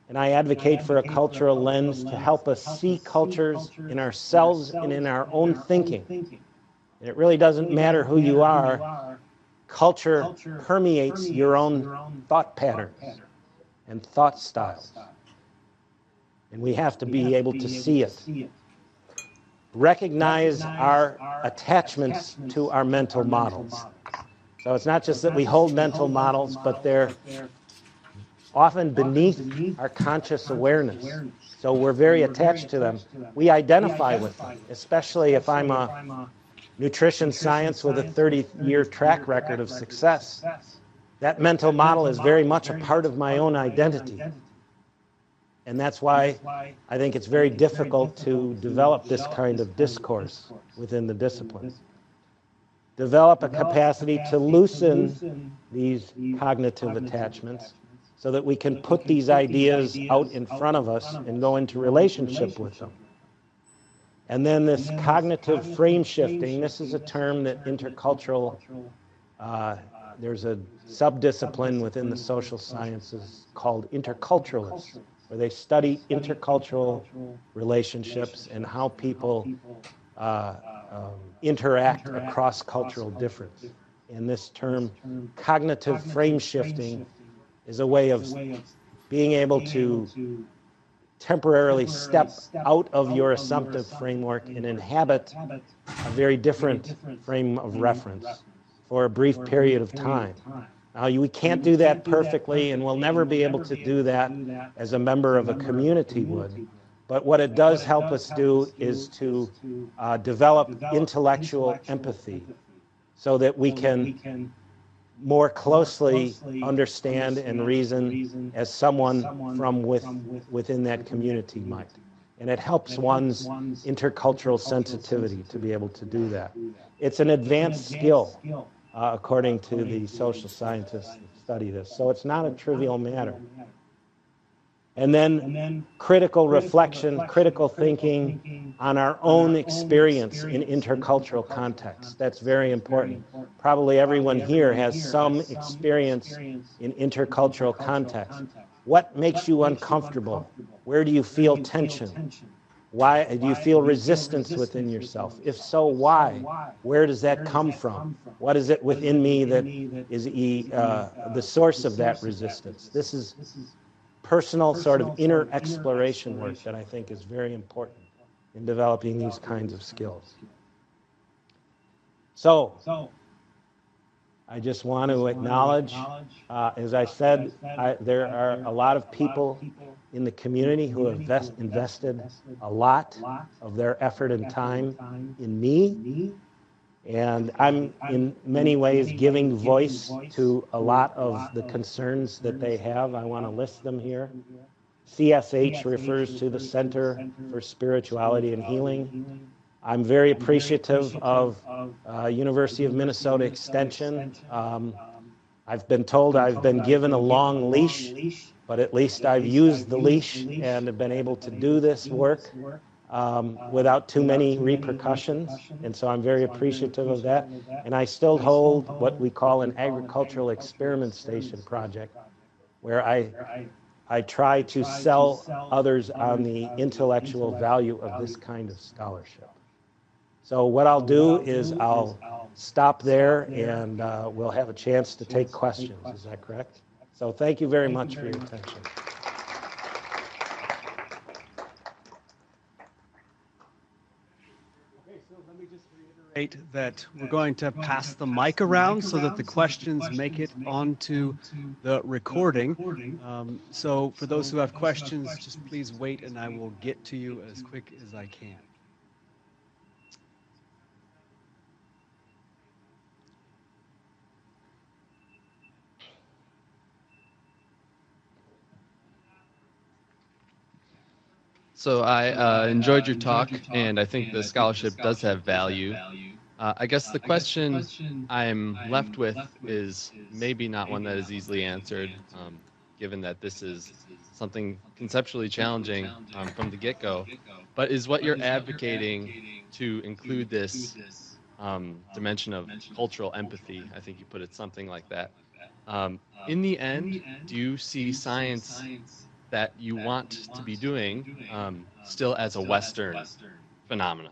and I advocate for a cultural lens to help us see cultures in ourselves and in our own thinking. And it really doesn't matter who you are. Culture permeates your own thought patterns and thought styles. And we have to be able to see it. Recognize our attachments to our mental models. So it's not just that we hold mental models, but they're often beneath our conscious awareness. So we're very attached to them. We identify with them, especially if I'm a nutrition science with a 30-year track record of success. That mental model is very much a part of my own identity. And that's why I think it's very difficult to develop this kind of discourse within the discipline. Develop a capacity to loosen these cognitive attachments so that we can put these ideas out in front of us and go into relationship with them. And then this cognitive frame shifting, this is a term that intercultural, there's a subdiscipline within the social sciences called interculturalists, where they study intercultural relationships and how people interact across cultural difference. And this term, cognitive frame shifting, is a way of being able to temporarily step out of your assumptive framework and inhabit a very different frame of reference for a brief period of time. Now, we can't do that perfectly, and we'll never be able to do that as a member of a community would. But what it does help us do is to develop intellectual empathy so that we can more closely understand and reason as someone from within that community might. And it helps one's intercultural sensitivity to be able to do that. It's an advanced skill, according to the social scientists that study this. So it's not a trivial matter. And then critical reflection, critical thinking on our own experience in intercultural context. That's very important. Probably everyone here has some experience in intercultural context. What makes you uncomfortable? Where do you feel tension? Why do you feel resistance within yourself? If so, why? Where does that come from? What is it within me that is the source of that resistance? This is personal sort of inner exploration work that I think is very important in developing these kinds of skills. So, I just want to acknowledge, as I said, there are a lot of people in the community who have invested a lot of their effort and time in me. And I'm, in many ways, giving voice to a lot of the concerns that they have. I want to list them here. CSH refers to the Center for Spirituality and Healing. I'm very appreciative of University of Minnesota Extension. I've been told I've been given a long leash, but at least I've used the leash and have been able to do this work. without too many repercussions, and so I'm very appreciative of that. And I still hold what we call an agricultural experiment station project, where I try to sell others on the intellectual value of this kind of scholarship. So what I'll do is I'll stop there, and we'll have a chance to take questions. Is that correct? So thank you very much for your attention. That we're going to pass the mic around so that the questions make it onto the recording. So for those who have questions, just please wait and I will get to you as quick as I can. So I enjoyed your talk, and I think the scholarship does have value. I guess the question I'm left with is maybe not one that is easily answered, given that this is something conceptually challenging from the get-go. But is what you're advocating to include this dimension of cultural empathy? I think you put it something like that. In the end, do you see science that you want to be doing still as a Western phenomenon?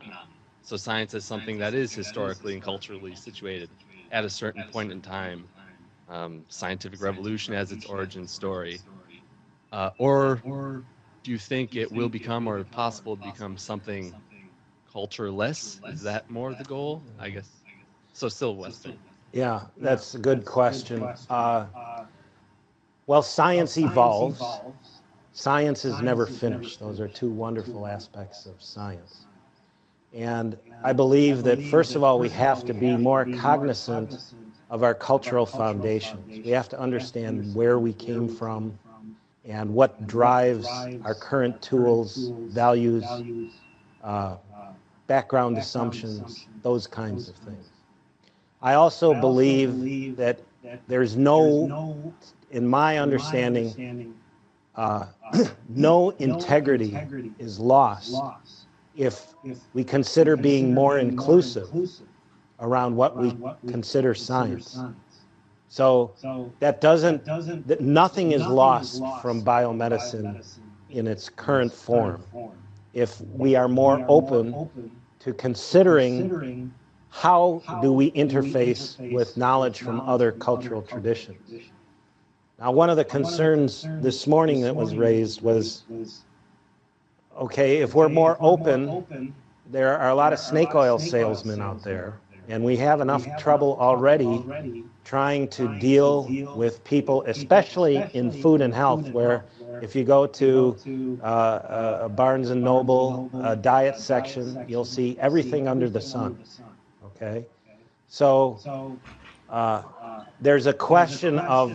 So science as something that is historically and culturally situated at a certain point in time, scientific revolution as its origin story, or do you think it will become, or possible to become, something cultureless? Is that more the goal? I guess so. Still Western. Yeah, that's a good question. Well, science evolves. Science is never finished. Those are two wonderful aspects of science. And I believe that, first of all, we have to be more cognizant of our cultural foundations. We have to understand where we came from and what drives our current tools, values, background assumptions, those kinds of things. I also believe that there's no, in my understanding, no integrity is lost if we consider being more inclusive around what we consider science. So that that nothing is lost from biomedicine in its current form if we are more open to considering how do we interface with knowledge from other cultural traditions. Now, one of the concerns this morning that was raised was, okay, if we're more open, there are a lot of snake oil salesmen out there, and we have enough trouble already trying to deal with people, especially in food and health, where if you go to Barnes & Noble diet section, you'll see everything under the sun, okay? So there's a question of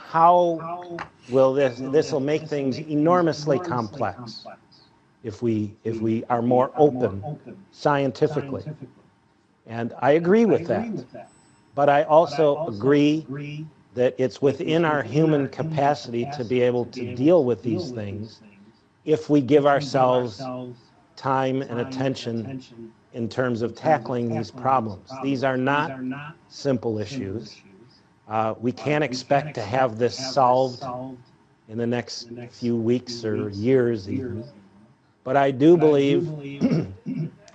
how will this will make things enormously complex if we are more open scientifically. And I agree with that. But I also agree that it's within our human capacity to be able to deal with these things if we give ourselves time and attention in terms of tackling these problems. These are not simple issues. We can't expect to have this solved in the next few weeks or years even. But I do believe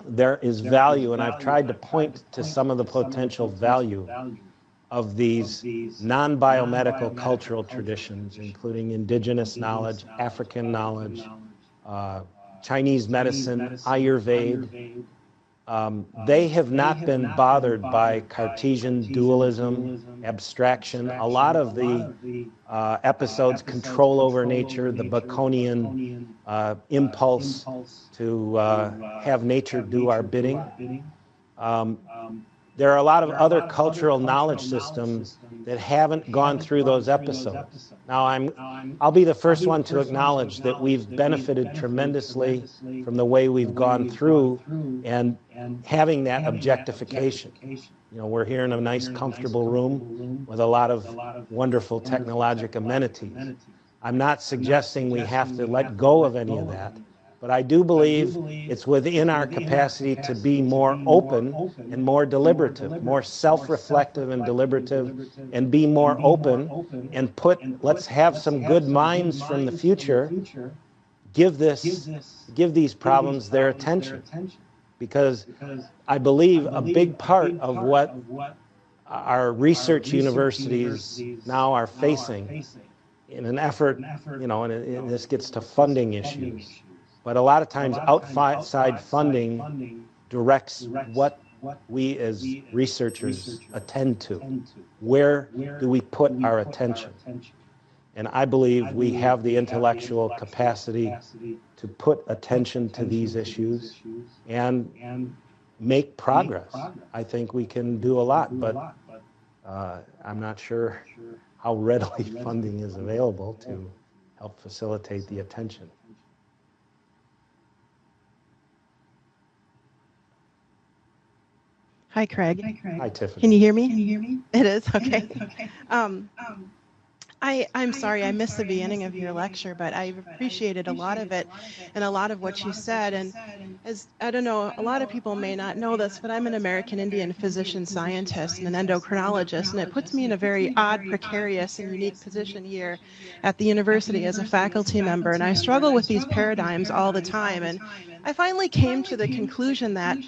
there is value, and I've tried to point to some of the potential value of these non-biomedical cultural traditions, including indigenous knowledge, African knowledge, Chinese medicine, Ayurveda. They have not been bothered by Cartesian dualism, abstraction. A lot of the episodes, control over nature, the Baconian impulse to have nature do our bidding. There are a lot of other cultural knowledge systems that haven't gone through those episodes. Now, I'll be the first one to acknowledge that we've benefited tremendously from the way we've gone through and having that objectification. You know, we're here in a nice, comfortable room with a lot of wonderful technologic amenities. I'm not suggesting we have to let go of any of that, But I do believe it's within our capacity to be more open and more deliberative, more self-reflective and deliberative, and be more open and let's have some good minds from the future give these problems their attention. Because I believe a big part of what our research universities now are facing in an effort, and this gets to funding issues, but a lot of times outside funding directs what we as researchers attend to. Where do we put our attention? And I believe we have the intellectual capacity to put attention to these issues and make progress. I think we can do a lot, but I'm not sure how readily funding is available to help facilitate the attention. Hi, Craig. Hi, Tiffany. Can you hear me? It is? Okay. I'm sorry I missed the beginning of your lecture, but I've appreciated a lot of it and a lot of what you said. And as I don't know, a lot of people may not know this, but I'm an American Indian physician scientist and an endocrinologist, and it puts me in a very odd, precarious, and unique position here at the university as a faculty member. And I struggle with these paradigms all the time. And I finally came to the conclusion that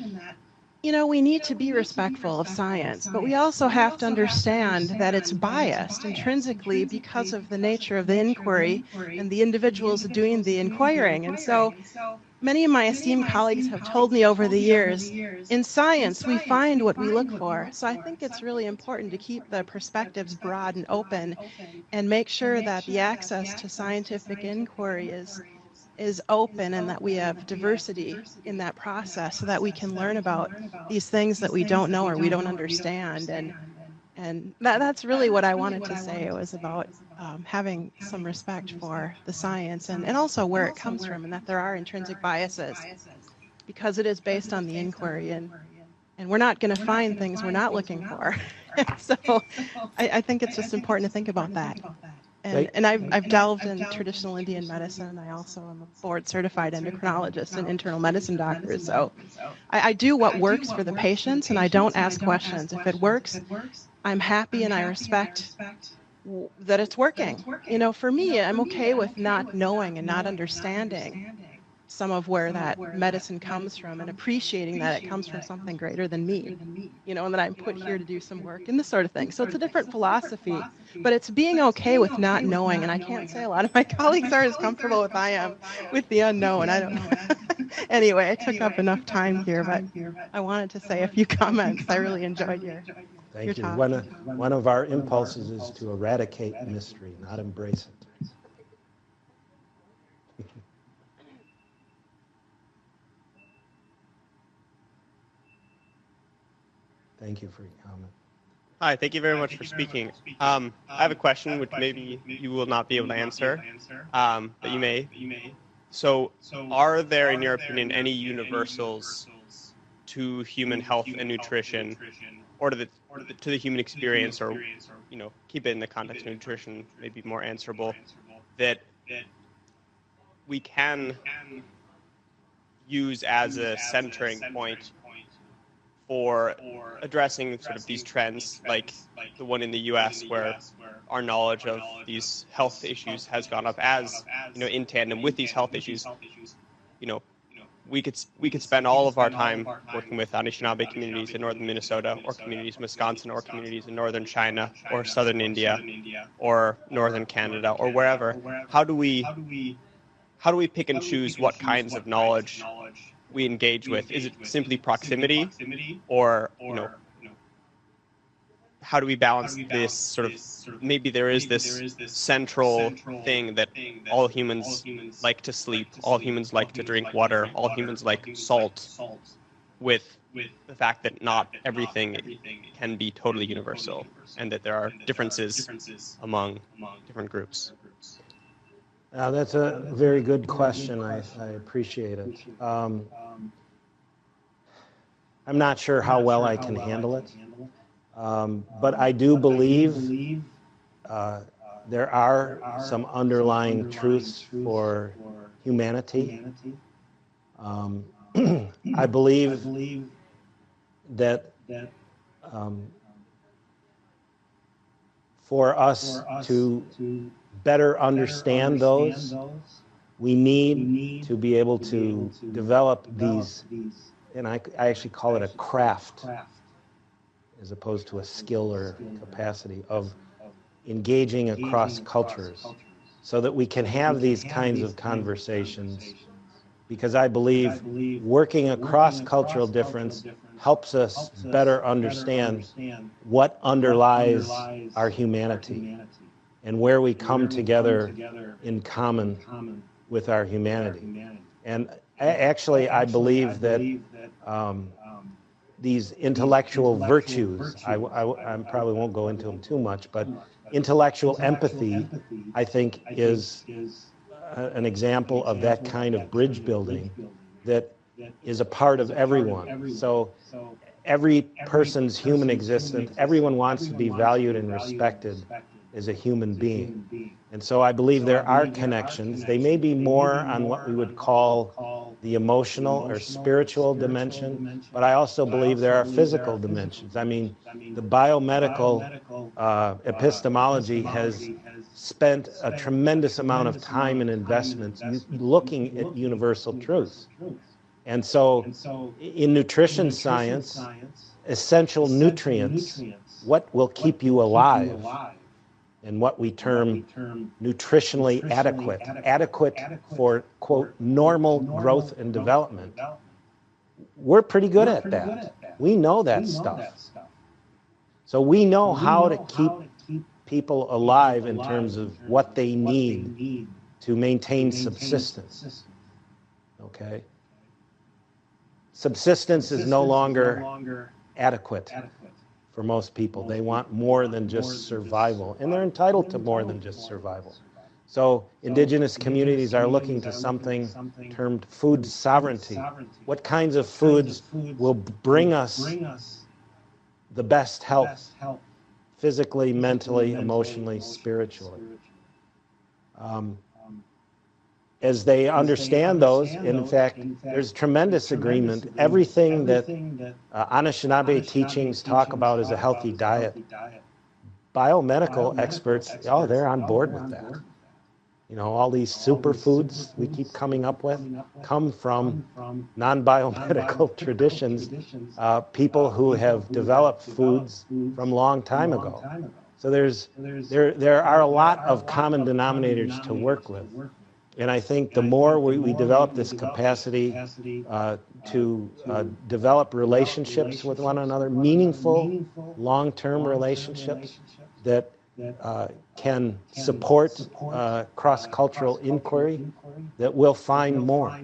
we need to be respectful of science, but we also have to understand that it's biased intrinsically because of the nature of the inquiry and the individuals doing the inquiring. And so many of my esteemed colleagues have told me over the years, in science, we find what we look for. So I think it's really important to keep the perspectives broad and open and make sure that the access to scientific inquiry is open and that we have diversity in that process so that we can learn about these things that we don't know or we don't understand. And that's really what I wanted to say. It was about having some respect for the science and also where it comes from, and that there are intrinsic biases because it is based on the inquiry, and we're not going to find things we're not looking for. So I think it's just important to think about that. And I've delved in traditional Indian medicine. I also am a board-certified endocrinologist and internal medicine doctor. So I do what works for the patients, and I don't ask questions. If it works, I'm happy and I respect that it's working. For me, I'm okay with not knowing and not understanding some of where that medicine comes from and appreciating that it comes from something greater than me, and that I'm put here to do some work and this sort of thing. So it's a different philosophy, but it's being okay with not knowing. And I can't say a lot of my colleagues are as comfortable as I am with the unknown. I don't know. Anyway, I took up enough time here, but I wanted to say a few comments. I really enjoyed your Thank you. talk. One of our impulses is to eradicate mystery, not embrace it. Thank you for your comment. Hi, thank you very much for speaking. I have a question which maybe you will not be able to answer, but you may. So, are there, in your opinion, any universals to human health and nutrition, or to the human experience, or keep it in the context of nutrition, maybe more answerable, that we can use as a centering point for addressing sort of these trends, like the one in the U.S. where our knowledge of these health issues has gone up as, in tandem with these health issues. We could spend all of our time working with Anishinaabe communities in northern Minnesota, or communities in Wisconsin, or communities in northern China, or southern India, or northern Canada, or wherever. How do we pick and choose what kinds of knowledge we engage with? Is it simply proximity, or how do we balance this sort of, maybe there is this central thing that all humans like to sleep, all humans like to drink water, all humans like salt, with the fact that not everything can be totally universal, and that there are differences among different groups? That's a very good question. I appreciate it. I'm not sure how well I can handle it, but I do believe there are some underlying truths for humanity Um, I believe that for us to better understand those, we need to be able to develop these, and I actually call it a craft as opposed to a skill or capacity of engaging across cultures so that we can have these kinds of conversations, because I believe working across cultural difference helps us better understand what underlies our humanity and where we come together in common with our humanity. And actually, I believe that these intellectual virtues, I probably won't go into them too much, but intellectual empathy, I think, is an example of that kind of bridge building that is a part of everyone. So every person's human existence, everyone wants to be valued and respected as a human being. And so I believe there are connections. They may be more on what we would call the emotional or spiritual dimension, but I also believe there are physical dimensions. I mean, the biomedical epistemology has spent a tremendous amount of time and investment looking at universal truths. And so in nutrition science, essential nutrients, what will keep you alive, and what we term nutritionally adequate, adequate for, quote, normal growth and development. We're pretty good at that. We know that stuff. So we know how to keep people alive in terms of what they need to maintain subsistence. Okay? Subsistence is no longer adequate for most people. They want more than just survival, and they're entitled to more than just survival. So indigenous communities are looking to something termed food sovereignty. What kinds of foods will bring us the best health, physically, mentally, emotionally, spiritually? As they understand those, and in fact, there's tremendous agreement. Everything that Anishinaabe teachings talk about as a healthy diet, biomedical experts, oh, they're on board with that. You know, all these superfoods we keep coming up with come from non-biomedical traditions, people who have developed foods from a long time ago. So there are a lot of common denominators to work with. And I think the more we develop this capacity to develop relationships with one another, meaningful, long-term relationships that can support cross-cultural inquiry, that we'll find more.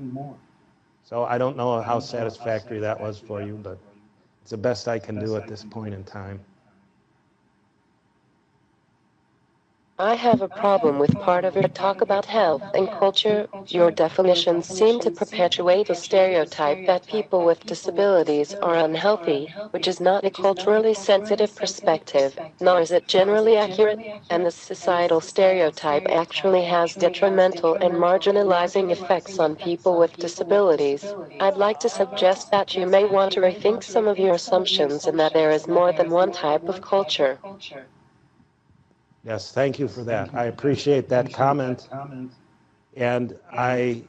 So I don't know how satisfactory that was for you, but it's the best I can do at this point in time. I have a problem with part of your talk about health and culture. Your definitions seem to perpetuate a stereotype that people with disabilities are unhealthy, which is not a culturally sensitive perspective, nor is it generally accurate, and the societal stereotype actually has detrimental and marginalizing effects on people with disabilities. I'd like to suggest that you may want to rethink some of your assumptions and that there is more than one type of culture. Yes, thank you for that. I appreciate that comment, and I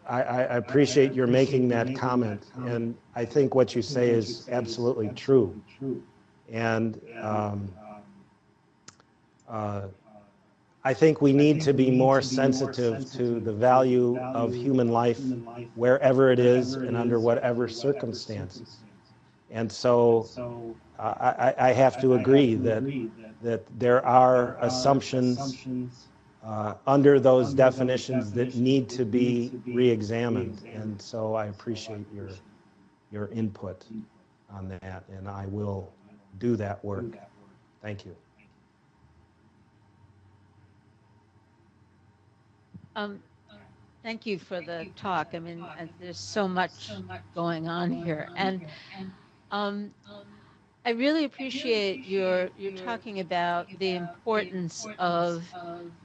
appreciate your making that comment. And I think what you say is absolutely true. And I think we need to be more sensitive to the value of human life wherever it is and under whatever circumstances. And so I have to agree that there are assumptions under those definitions that need to be re-examined. And so I appreciate your input on that, and I will do that work. Thank you. Thank you for the talk. I mean, there's so much going on here. And I really appreciate you're talking about the importance of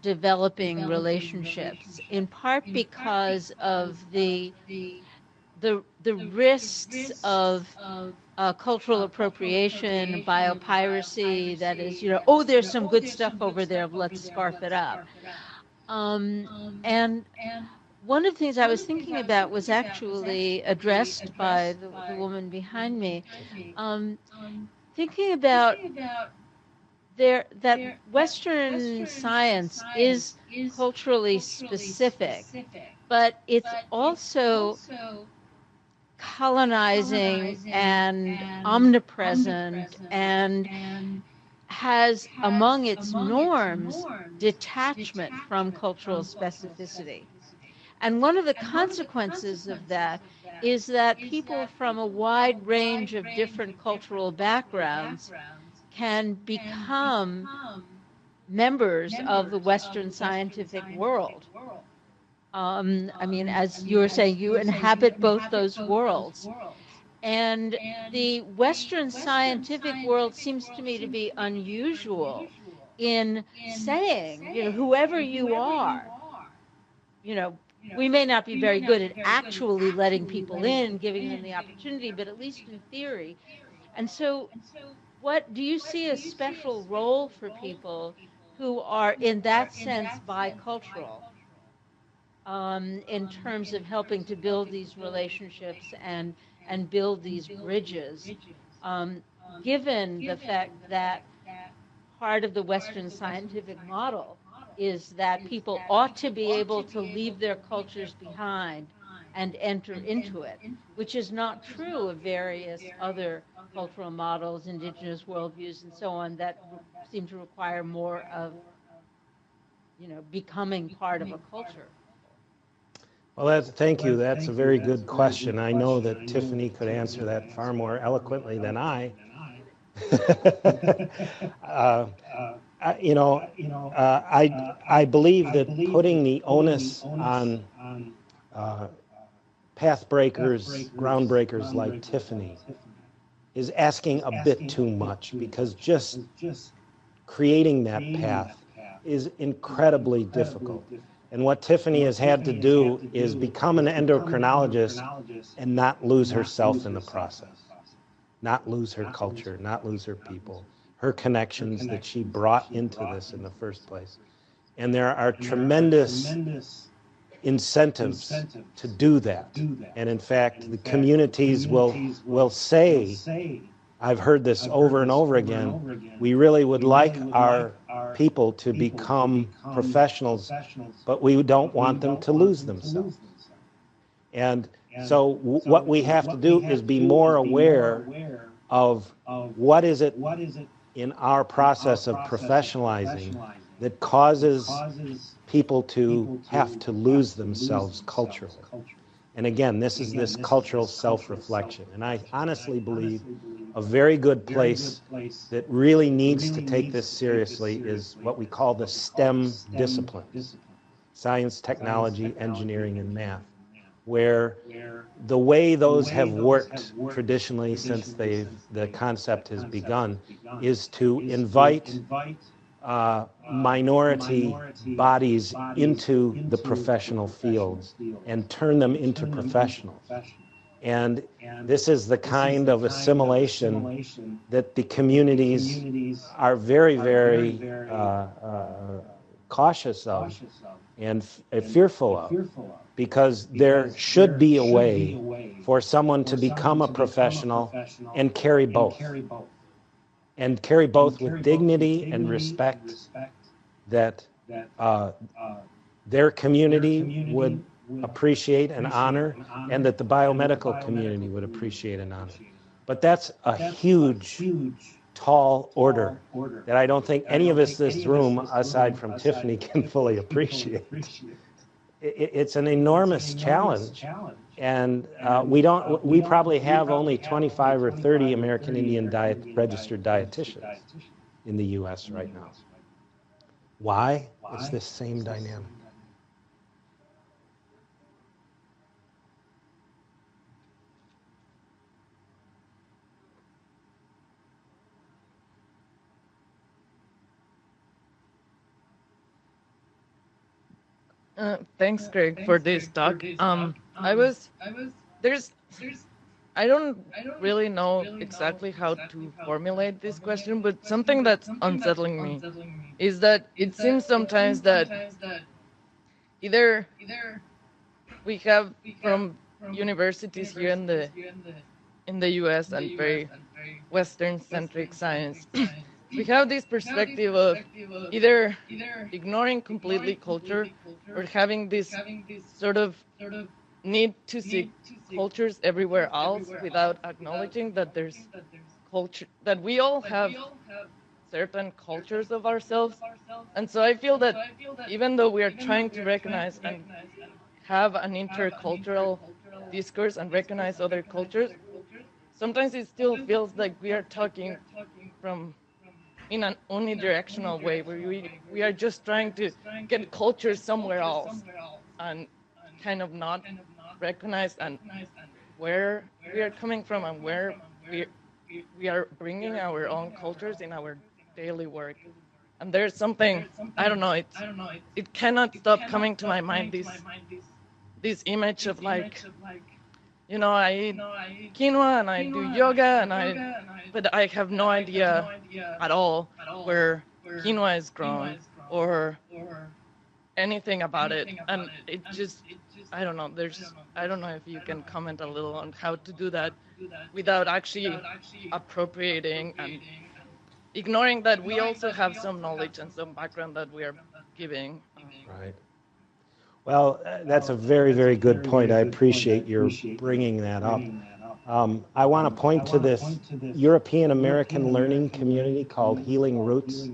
developing relationships, in part because of the risks of cultural appropriation, biopiracy, that is, oh, there's some good stuff over there, let's scarf it up. And one of the things I was thinking about was actually addressed by the woman behind me. Thinking about that Western science is culturally specific, but it's also colonizing and omnipresent and has among its norms detachment from cultural specificity. And one of the consequences of that is that people from a wide range of different cultural backgrounds can become members of the Western scientific world. I mean, as you were saying, you inhabit both those worlds. And the Western scientific world seems to me to be unusual in saying, whoever you are, you know, we may not be very good at actually letting people in, giving them the opportunity, but at least in theory. And so, what do you see a special role for people who are, in that sense, bicultural, in terms of helping to build these relationships and build these bridges, um, given the fact that part of the Western scientific model is that people ought to be able to leave their cultures behind and enter into it, which is not true of various other cultural models, indigenous worldviews, and so on, that seem to require more of, becoming part of a culture. Well, thank you. That's a very good question. I know that Tiffany could answer that far more eloquently than I. I believe that putting the onus on path breakers, groundbreakers like Tiffany is asking a bit too much, because just creating that path is incredibly difficult. And what Tiffany has had to do is become an endocrinologist and not lose herself in the process, not lose her culture, not lose her people, her connections that she brought into this in the first place. And there are tremendous incentives to do that. And in fact, the communities will say, I've heard this over and over again, we really would like our people to become professionals, but we don't want them to lose themselves. And so what we have to do is be more aware of what is it in our process of professionalizing that causes people to have to lose themselves culturally. And again, this is this cultural self-reflection. And I honestly believe a very good place that really needs to take this seriously is what we call the STEM disciplines: science, technology, engineering, and math, where the way those have worked traditionally since the concept has begun is to invite minority bodies into the professional fields and turn them into professionals. And this is the kind of assimilation that the communities are very, very cautious of and fearful of, because there should be a way for someone to become a professional and carry both. And carry both with dignity and respect that their community would appreciate and honor, and that the biomedical community would appreciate and honor. But that's a huge, tall order that I don't think any of us in this room, aside from Tiffany, can fully appreciate. It's an enormous challenge. And we probably have only 25 or 30 American Indian registered dietitians in the US right now. Why? It's this same dynamic. Thanks, Greg, for this talk. I was there's I don't really know exactly how to formulate this question, but something that's unsettling me is that it seems sometimes that either we have from universities here in the US and very Western centric science, we have this perspective of either ignoring completely culture or having this sort of need to see cultures everywhere else without acknowledging that there's culture, that we all have certain cultures of ourselves. And so I feel that even though we are trying to recognize and have an intercultural discourse and recognize other cultures, sometimes it still feels like we are talking from in an unidirectional way, where we are just trying to get culture somewhere else and kind of not recognize and where we are coming from and where we are bringing our own cultures in our daily work. And there's something, I don't know, it cannot stop coming to my mind, this image of like, you know, I eat quinoa and I do yoga but I have no idea at all where quinoa is grown or anything about it. And it just, I don't know, I don't know if you can comment a little on how to do that without actually appropriating and ignoring that we also have some knowledge and some background that we are giving. Right. Well, that's a very, very good point. I appreciate your bringing that up. I want to point to this European American learning community called Healing Roots.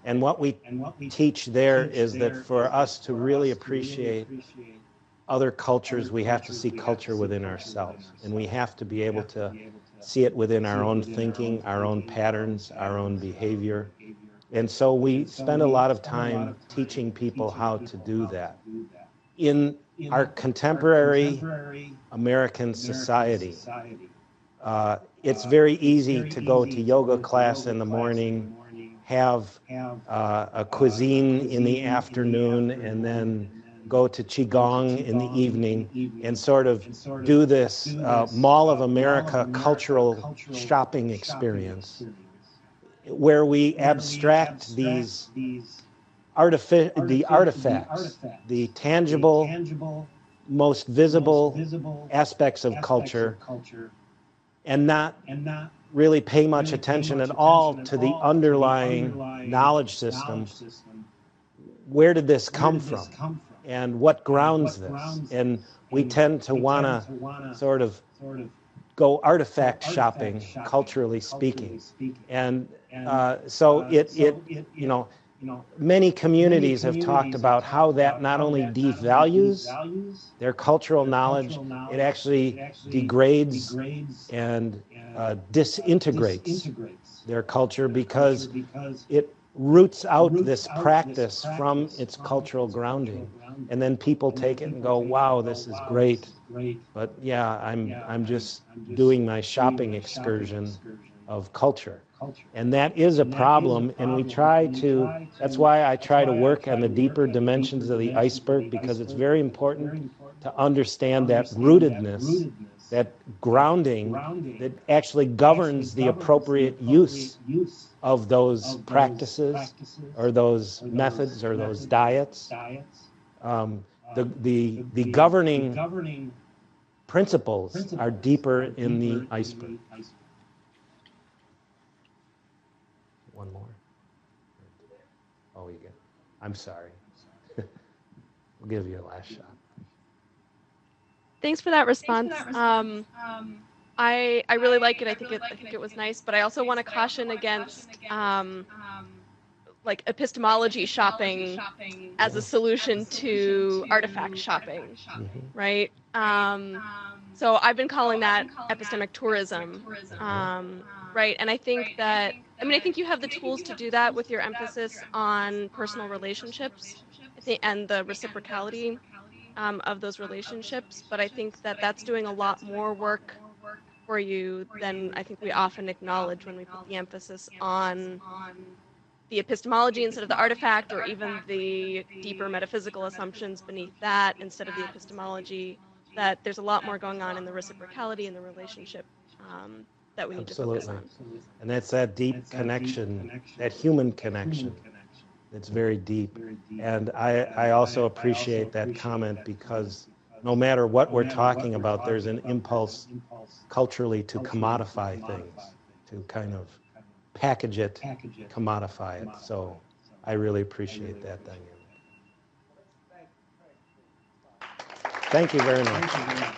And what we teach there is that for us to really appreciate other cultures, we have to see culture within ourselves. And we have to be able to see it within our own thinking, our own patterns, our own behavior. And so we spend a lot of time teaching people how to do that. In our contemporary American society, it's very easy to go to yoga class in the morning, have a cuisine in the afternoon, and then go to Qigong in the evening and sort of do this Mall of America cultural shopping experience where we abstract these artifacts, the tangible, most visible aspects of culture, and not really pay much attention at all to the underlying knowledge system. Where did this come from? And what grounds this? And we tend to want to sort of go artifact shopping, culturally speaking. And so you know, many communities have talked about how that not only devalues their cultural knowledge, it actually degrades and disintegrates their culture because it roots out this practice from its cultural grounding. And then people take it and go, wow, this is great. But yeah, I'm just doing my shopping excursion of culture. And that is a problem, and we try to, that's why I try to work on the deeper dimensions of the iceberg, because it's very important to understand that rootedness, that grounding that actually governs the appropriate use of those practices or those methods or those diets. The governing principles are deeper in the iceberg. One more. Oh, you get. I'm sorry. I'll give you a last shot. Thanks for that response. I really like it. I think it was nice, but I also want to caution against like epistemology shopping as a solution to artifact shopping, right? So I've been calling that epistemic tourism, right? And I think that, I think you have the tools to do that with your emphasis on personal relationships and the reciprocality of those relationships, but I think that that's doing a lot more work for you than I think we often acknowledge when we put the emphasis on the epistemology instead of the artifact, or even the deeper metaphysical assumptions beneath that instead of the epistemology, that there's a lot more going on in the reciprocality and the relationship that we need to focus on. And that's that deep connection, that human connection. It's very deep. And I also appreciate that comment, because no matter what we're talking about, there's an impulse culturally to commodify things, to kind of package it, commodify it. So I really appreciate that dynamic. Thank you very much.